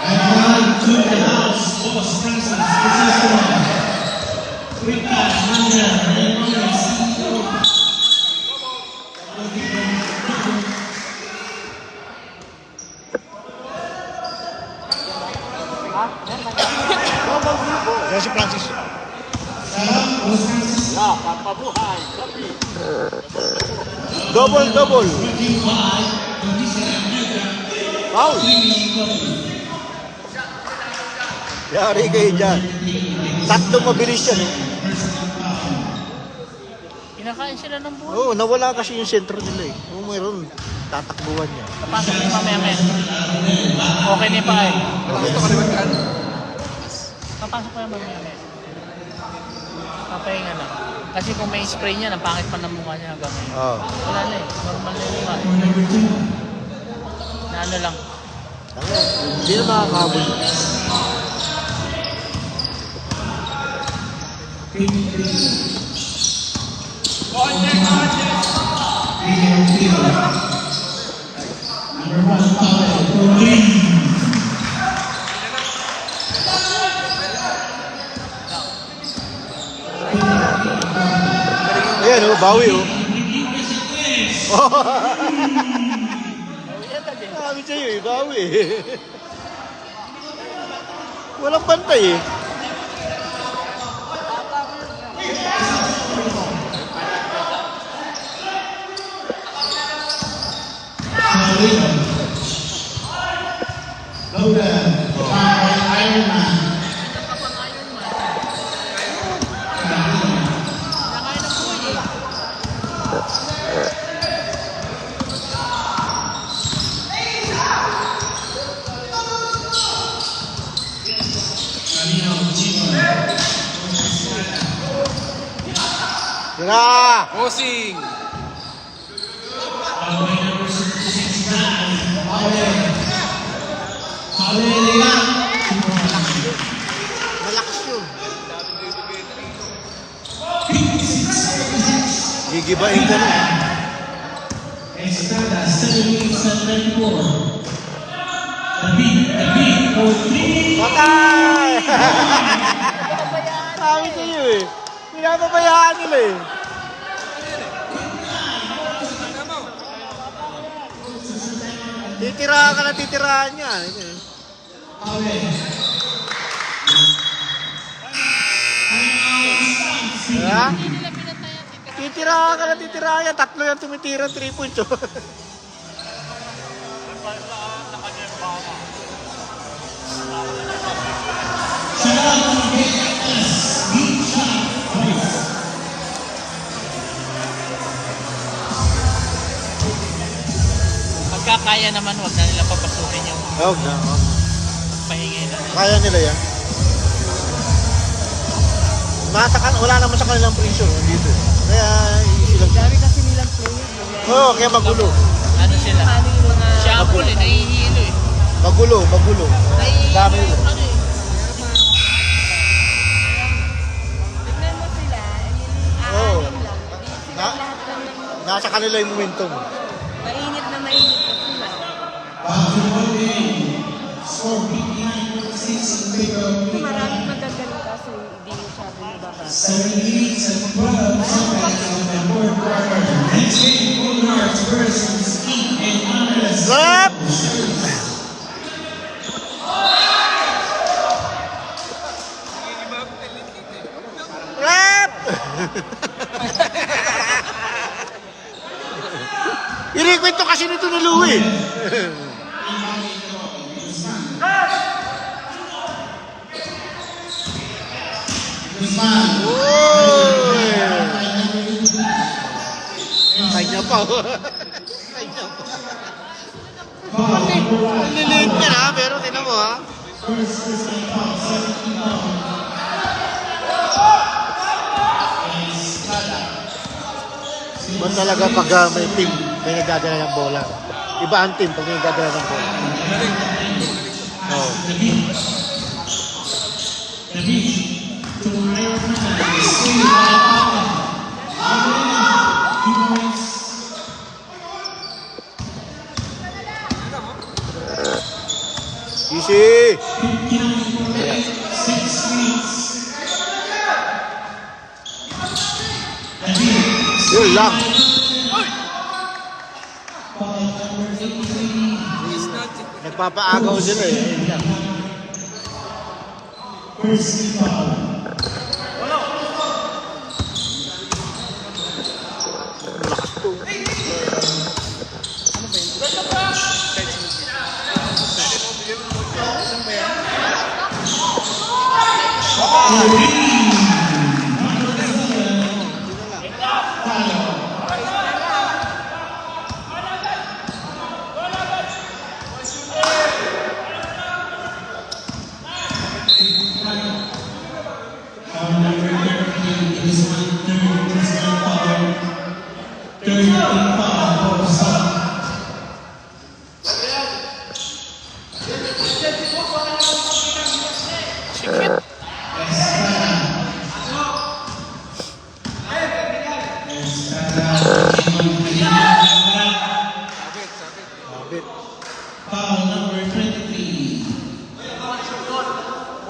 And to the house, Los Francis, position. Rita, Manda, Raymond, CEO. Yan si Francis. Los Francis. Double. Foul. Yari kayo dyan. Tatlong mabilis yan eh. Kinakain sila ng buwan. Oo, nawala kasi yung sentro nila eh. Kung mayroon, tatakbuhan niya. Papasok yung mamaya-maya. Okay na pa eh. Papasok ko yung mamaya-maya. Papahinga lang. Kasi kung may spray niya, ang pangit pa ng mukha niya hanggang ngayon. Oo. Wala na eh. Normal na yung mukha. Na ano lang. Hindi na makakabot. Number 1 foul for Green. Ayan oh, bawi oh. Sabi sa'yo eh, bawi eh. Walang bantay eh. Logan, Iron Man. Tira! Bossing! Malakas yun. Gigibain ka na. Estrada, 7-8-7-4. David, for 3. Patay! Sabi sa'yo eh. Pinapabayaan nila eh. Titirahan ka na titirahan niya. Ha? Titirahan ka na titirahan niya. Tatlo yung tumitira 3 points. Oh. Pagkakaya naman, wag na nila papasukin yung Huwag na. Huwag na. pahingi na. Kaya nila yan. Wala naman sa kanilang pressure dito. Kaya easy lang. Dami kasi nilang player. Oo, kaya magulo. Ano sila? Paano yung mga... Shampoo eh, nahihilo eh. Magulo. Dami nila. Ano eh? Tignan mo sila. Oo. Aanin lang. Sila Na- lahat lang ng... Nasa kanila yung momentum. Mainit na mainit na sila. Basketball game. Score 59-46 in favor of Green. Maraming magagaling kaso hindi masyado nababasa. 78-12 seconds in the fourth quarter. Next game, Golden Hearts versus King and Andres. Rap! Rap! Irikwento kasi nito ni Louie. Guzman. Uy! Kanya pa. Kanya pa. Foul number 1. Liliit niya na, pero tinan mo ha. First personal foul, 17 foul. Iba talaga pag may team, may nagdadala ng bola. Iba ang team pag may nagdadala ng bola. Oh. David. To Iron Man. Stay by Papa. Two points. Easy! 6 screens. David. Yun lang. Foul number 83. Nagpapaagaw sila eh. Yun lang. First foul. Lakas to. It is one third personal foul. Third team foul for South. Sabit. Foul number 23.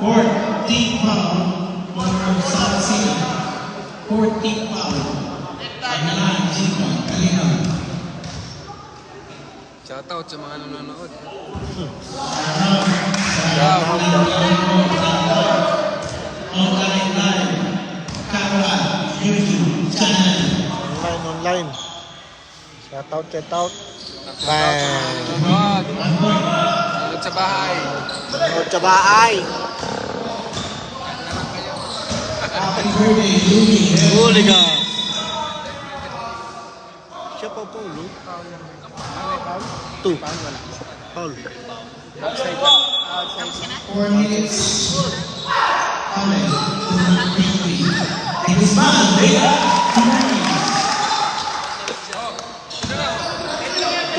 Fourth team foul for South City. Fourth team foul. Pagkalaan, Jimon, Kalinga. Shoutout sa mga nanonood. Online live. Kawan, YouTube, channel. Online. Shout out. Bang. Nanonood. Nanonood sa bahay. Manood sa bahay. Happy birthday, Louie. Huli ka. Siya pa po, Lu. 2. Paul. 4 minutes. Amen. It is man.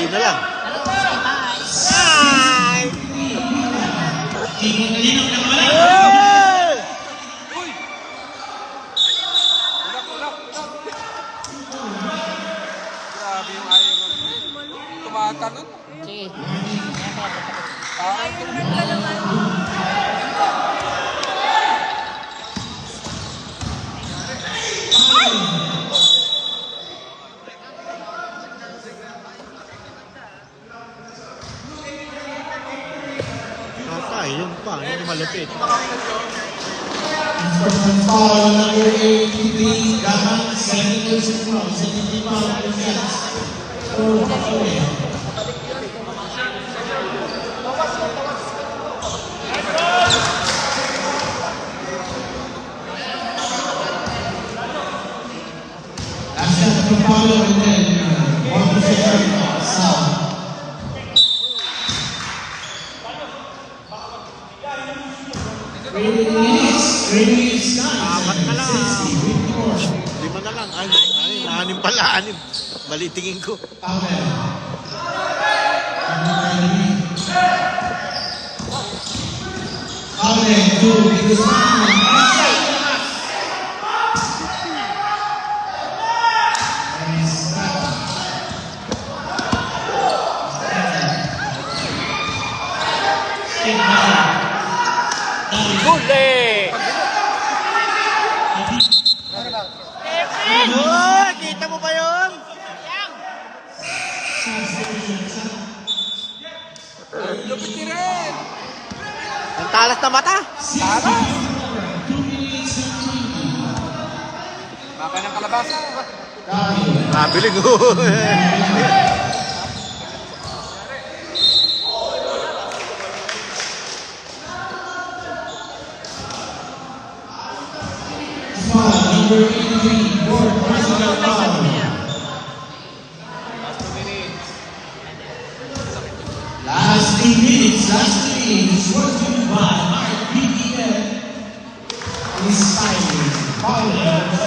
Hindi na lang. Grabe yung iron. Tumatalon. Sige. Tatay, yun pa. Yun yung malapit. Personal foul number 83. Gaman, 7 years old. 70 pounds. For Bacoy. Last shot from Paulo and then 1 possession South. Release Apat na lang. 60-54. 5 na lang. Ay, 6 pala. 6. Mali tingin ko. Amen. Amen. 2 because Huli! Uy, kita mo ba yun? Lupit ni Ren. Ang talas na mata. Baka ng kalabasa. Nabilig ko. foul number 83 for personal foul. Last 3 minutes. Brought to you by RPPF. Inspiring. Foul number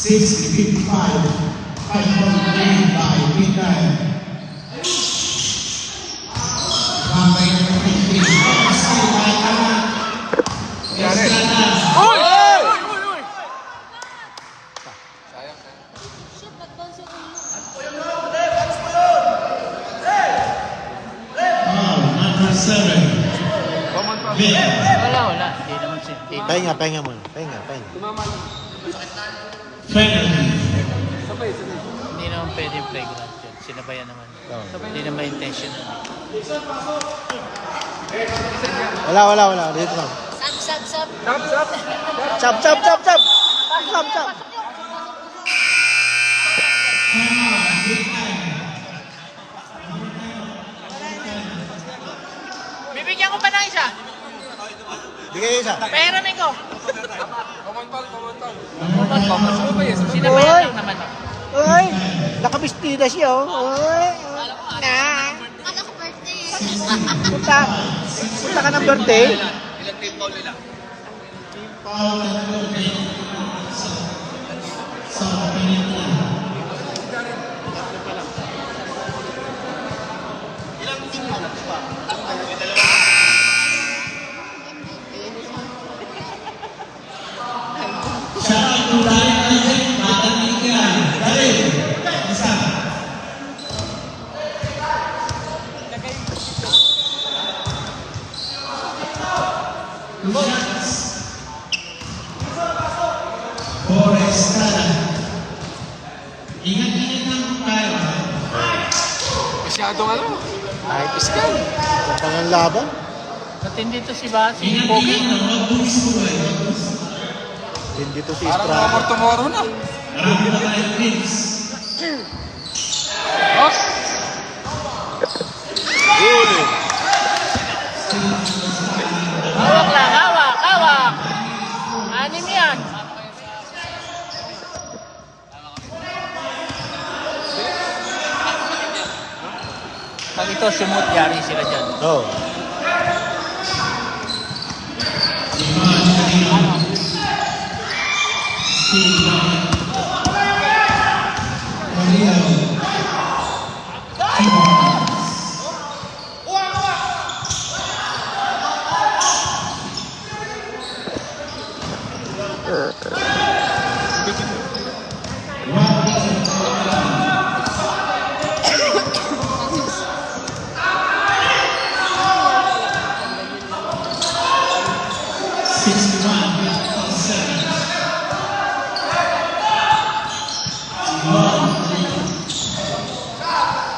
60-55. 5-point lead by P9. Babay ng kapitid. Still by Kaman. Estrada. Uy! Sayang. Shit, nag-bounce yung ulo. Foul number 7. Ben. Wala. Hindi naman siya. Pahinga muna. Pahinga. Tumama lang. Penalty. Sabay. Hindi naman pwede yung playground yun. Sinabayan naman. Hindi naman intentional. Wala. Dito lang. Sab. Chop. Bibigyan ko pa ng isa. Bigay isa. Pahiramin ko. Komantol. Sinabayan lang naman. Uy, nakabistida siya, oh. Uy. Kala ko birthday. Punta. Punta ka ng birthday. Paul Nagpapay sa Peninsula. Shout out to Ryan Isaac, Batang Liga. Dali, isa. Two shots. Forestada. Ingat-ingat lang tayo. Masyadong ano? Ay, piskan. Punta ng laban. Matindi to si Pogi. Ingat-ingat lang, huwag buwis mo ba? Hindi to si Parang Estrada. tomorrow na. Marami na tayong wins. Oh, Huli. hawak lang, hawak. Anim yan. Pag ito sumut, yari sila dyan. Oh.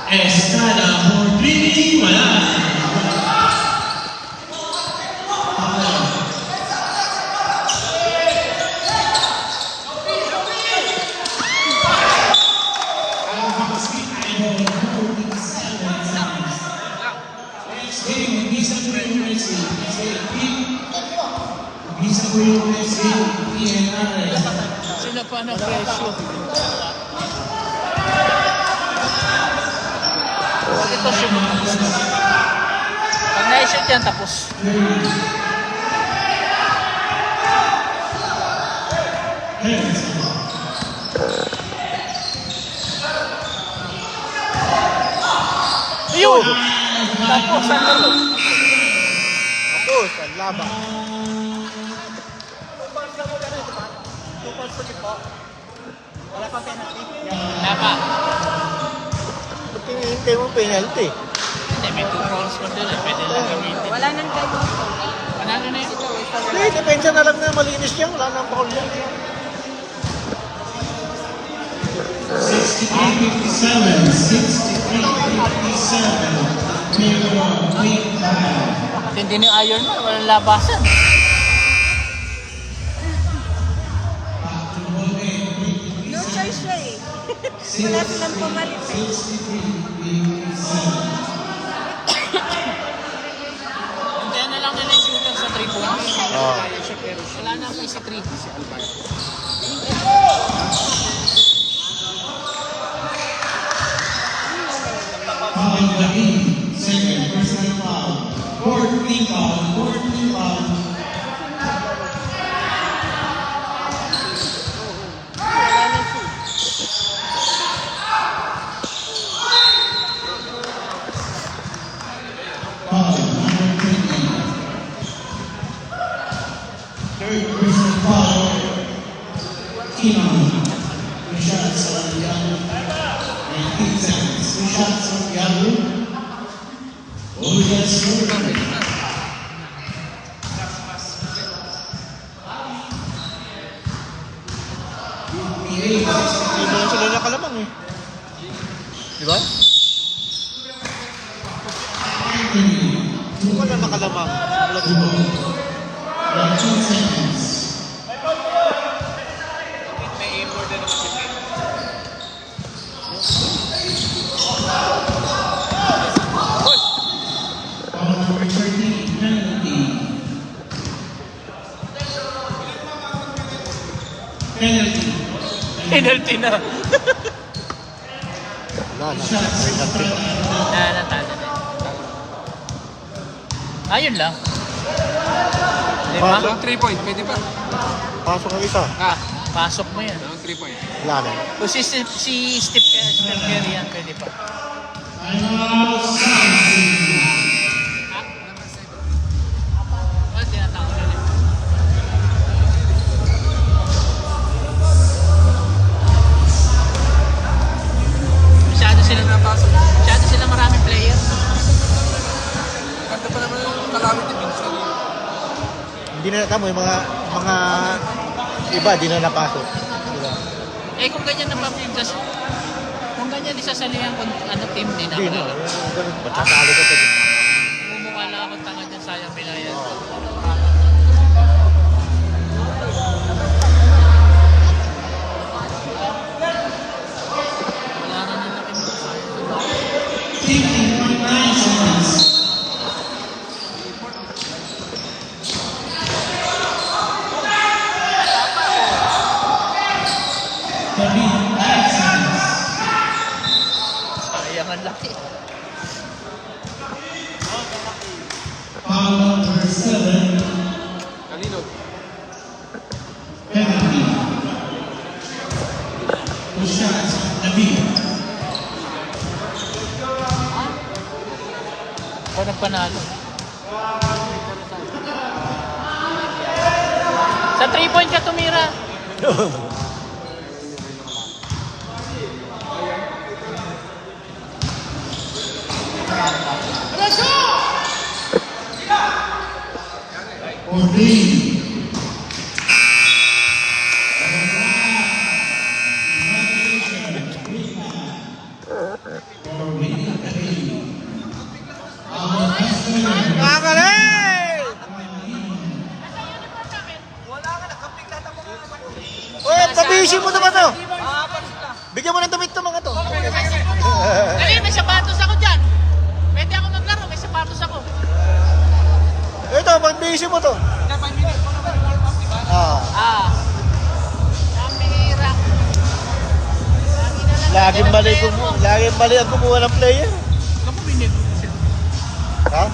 Estrada for 3, wala. Sila pa ng presyo. Pag ito sumut. Pag na-shoot yan, tapos. Ayun! Tapos, ang laro. Tapos, ang laban. Wala pa. Ba't hinihintay mo penalty? Hindi, may 2 falls pa doon. Pwede lang gamitin. Wala nang kayo. Panalo na yun. Hindi, depensa na lang na malinis yan. Wala nang foul yan. 63-57, 63-57. Pero, wait back. Hindi ni Iron Man, walang labasan. No choice siya eh. Wala silang pumalit eh. Hindi na lang nila yung shooter sa 3 points. Oh. Wala na ako si 3. Foul Joaquin, second, personal foul. Fourth team foul. Wala na siya. Foul, number 20. Third personal foul. Kenon. Two shots on Yahoo. 19 seconds. Two shots on Yahoo. Oh, yes, sir. Hindi mo sila nakalamang eh. Di ba? Hindi ko na nakalamang. Wala dito. 19 seconds. Foul number 13, penalty. Penalty na. Wala na. Shots on Natalo na. Ayun lang. Di ba? Pasok. 3 point, pwede pa. Pasok ang isa. Pasok mo yan. 3 point. Wala na. Kung si Steph Curry yan, pwede pa. Wala, tinatawag na rin. Masyado sila maraming player. Ganda pa naman yung kalawit ni Vincent. Hindi na tamo yung mga iba di na napasok. Diba? Eh kung ganyan na kung ganyan isasalihan kung ano team din Hindi na. ako. Ganun. Matatalo ka pa din. Mumukha lang ako tanga dyan, sayang pinayan. Wala na nang laki mo. 15.9 seconds. Sayang ang laki. Foul number 7. Kanino? Penalty. Two shots. Nabil. Ako nagpanalo. Sa 3 point ka tumira. Ordain. Nakakalit! Uy, tabisin mo naman to! Bigyan mo ng damit to mga to. Dali, may sapatos ako dyan. Pwede ako maglaro, may sapatos ako. Ito, pagbisin mo to. Ah, Namira. laging mali ang kumuha ng player. Ako binig. Ha?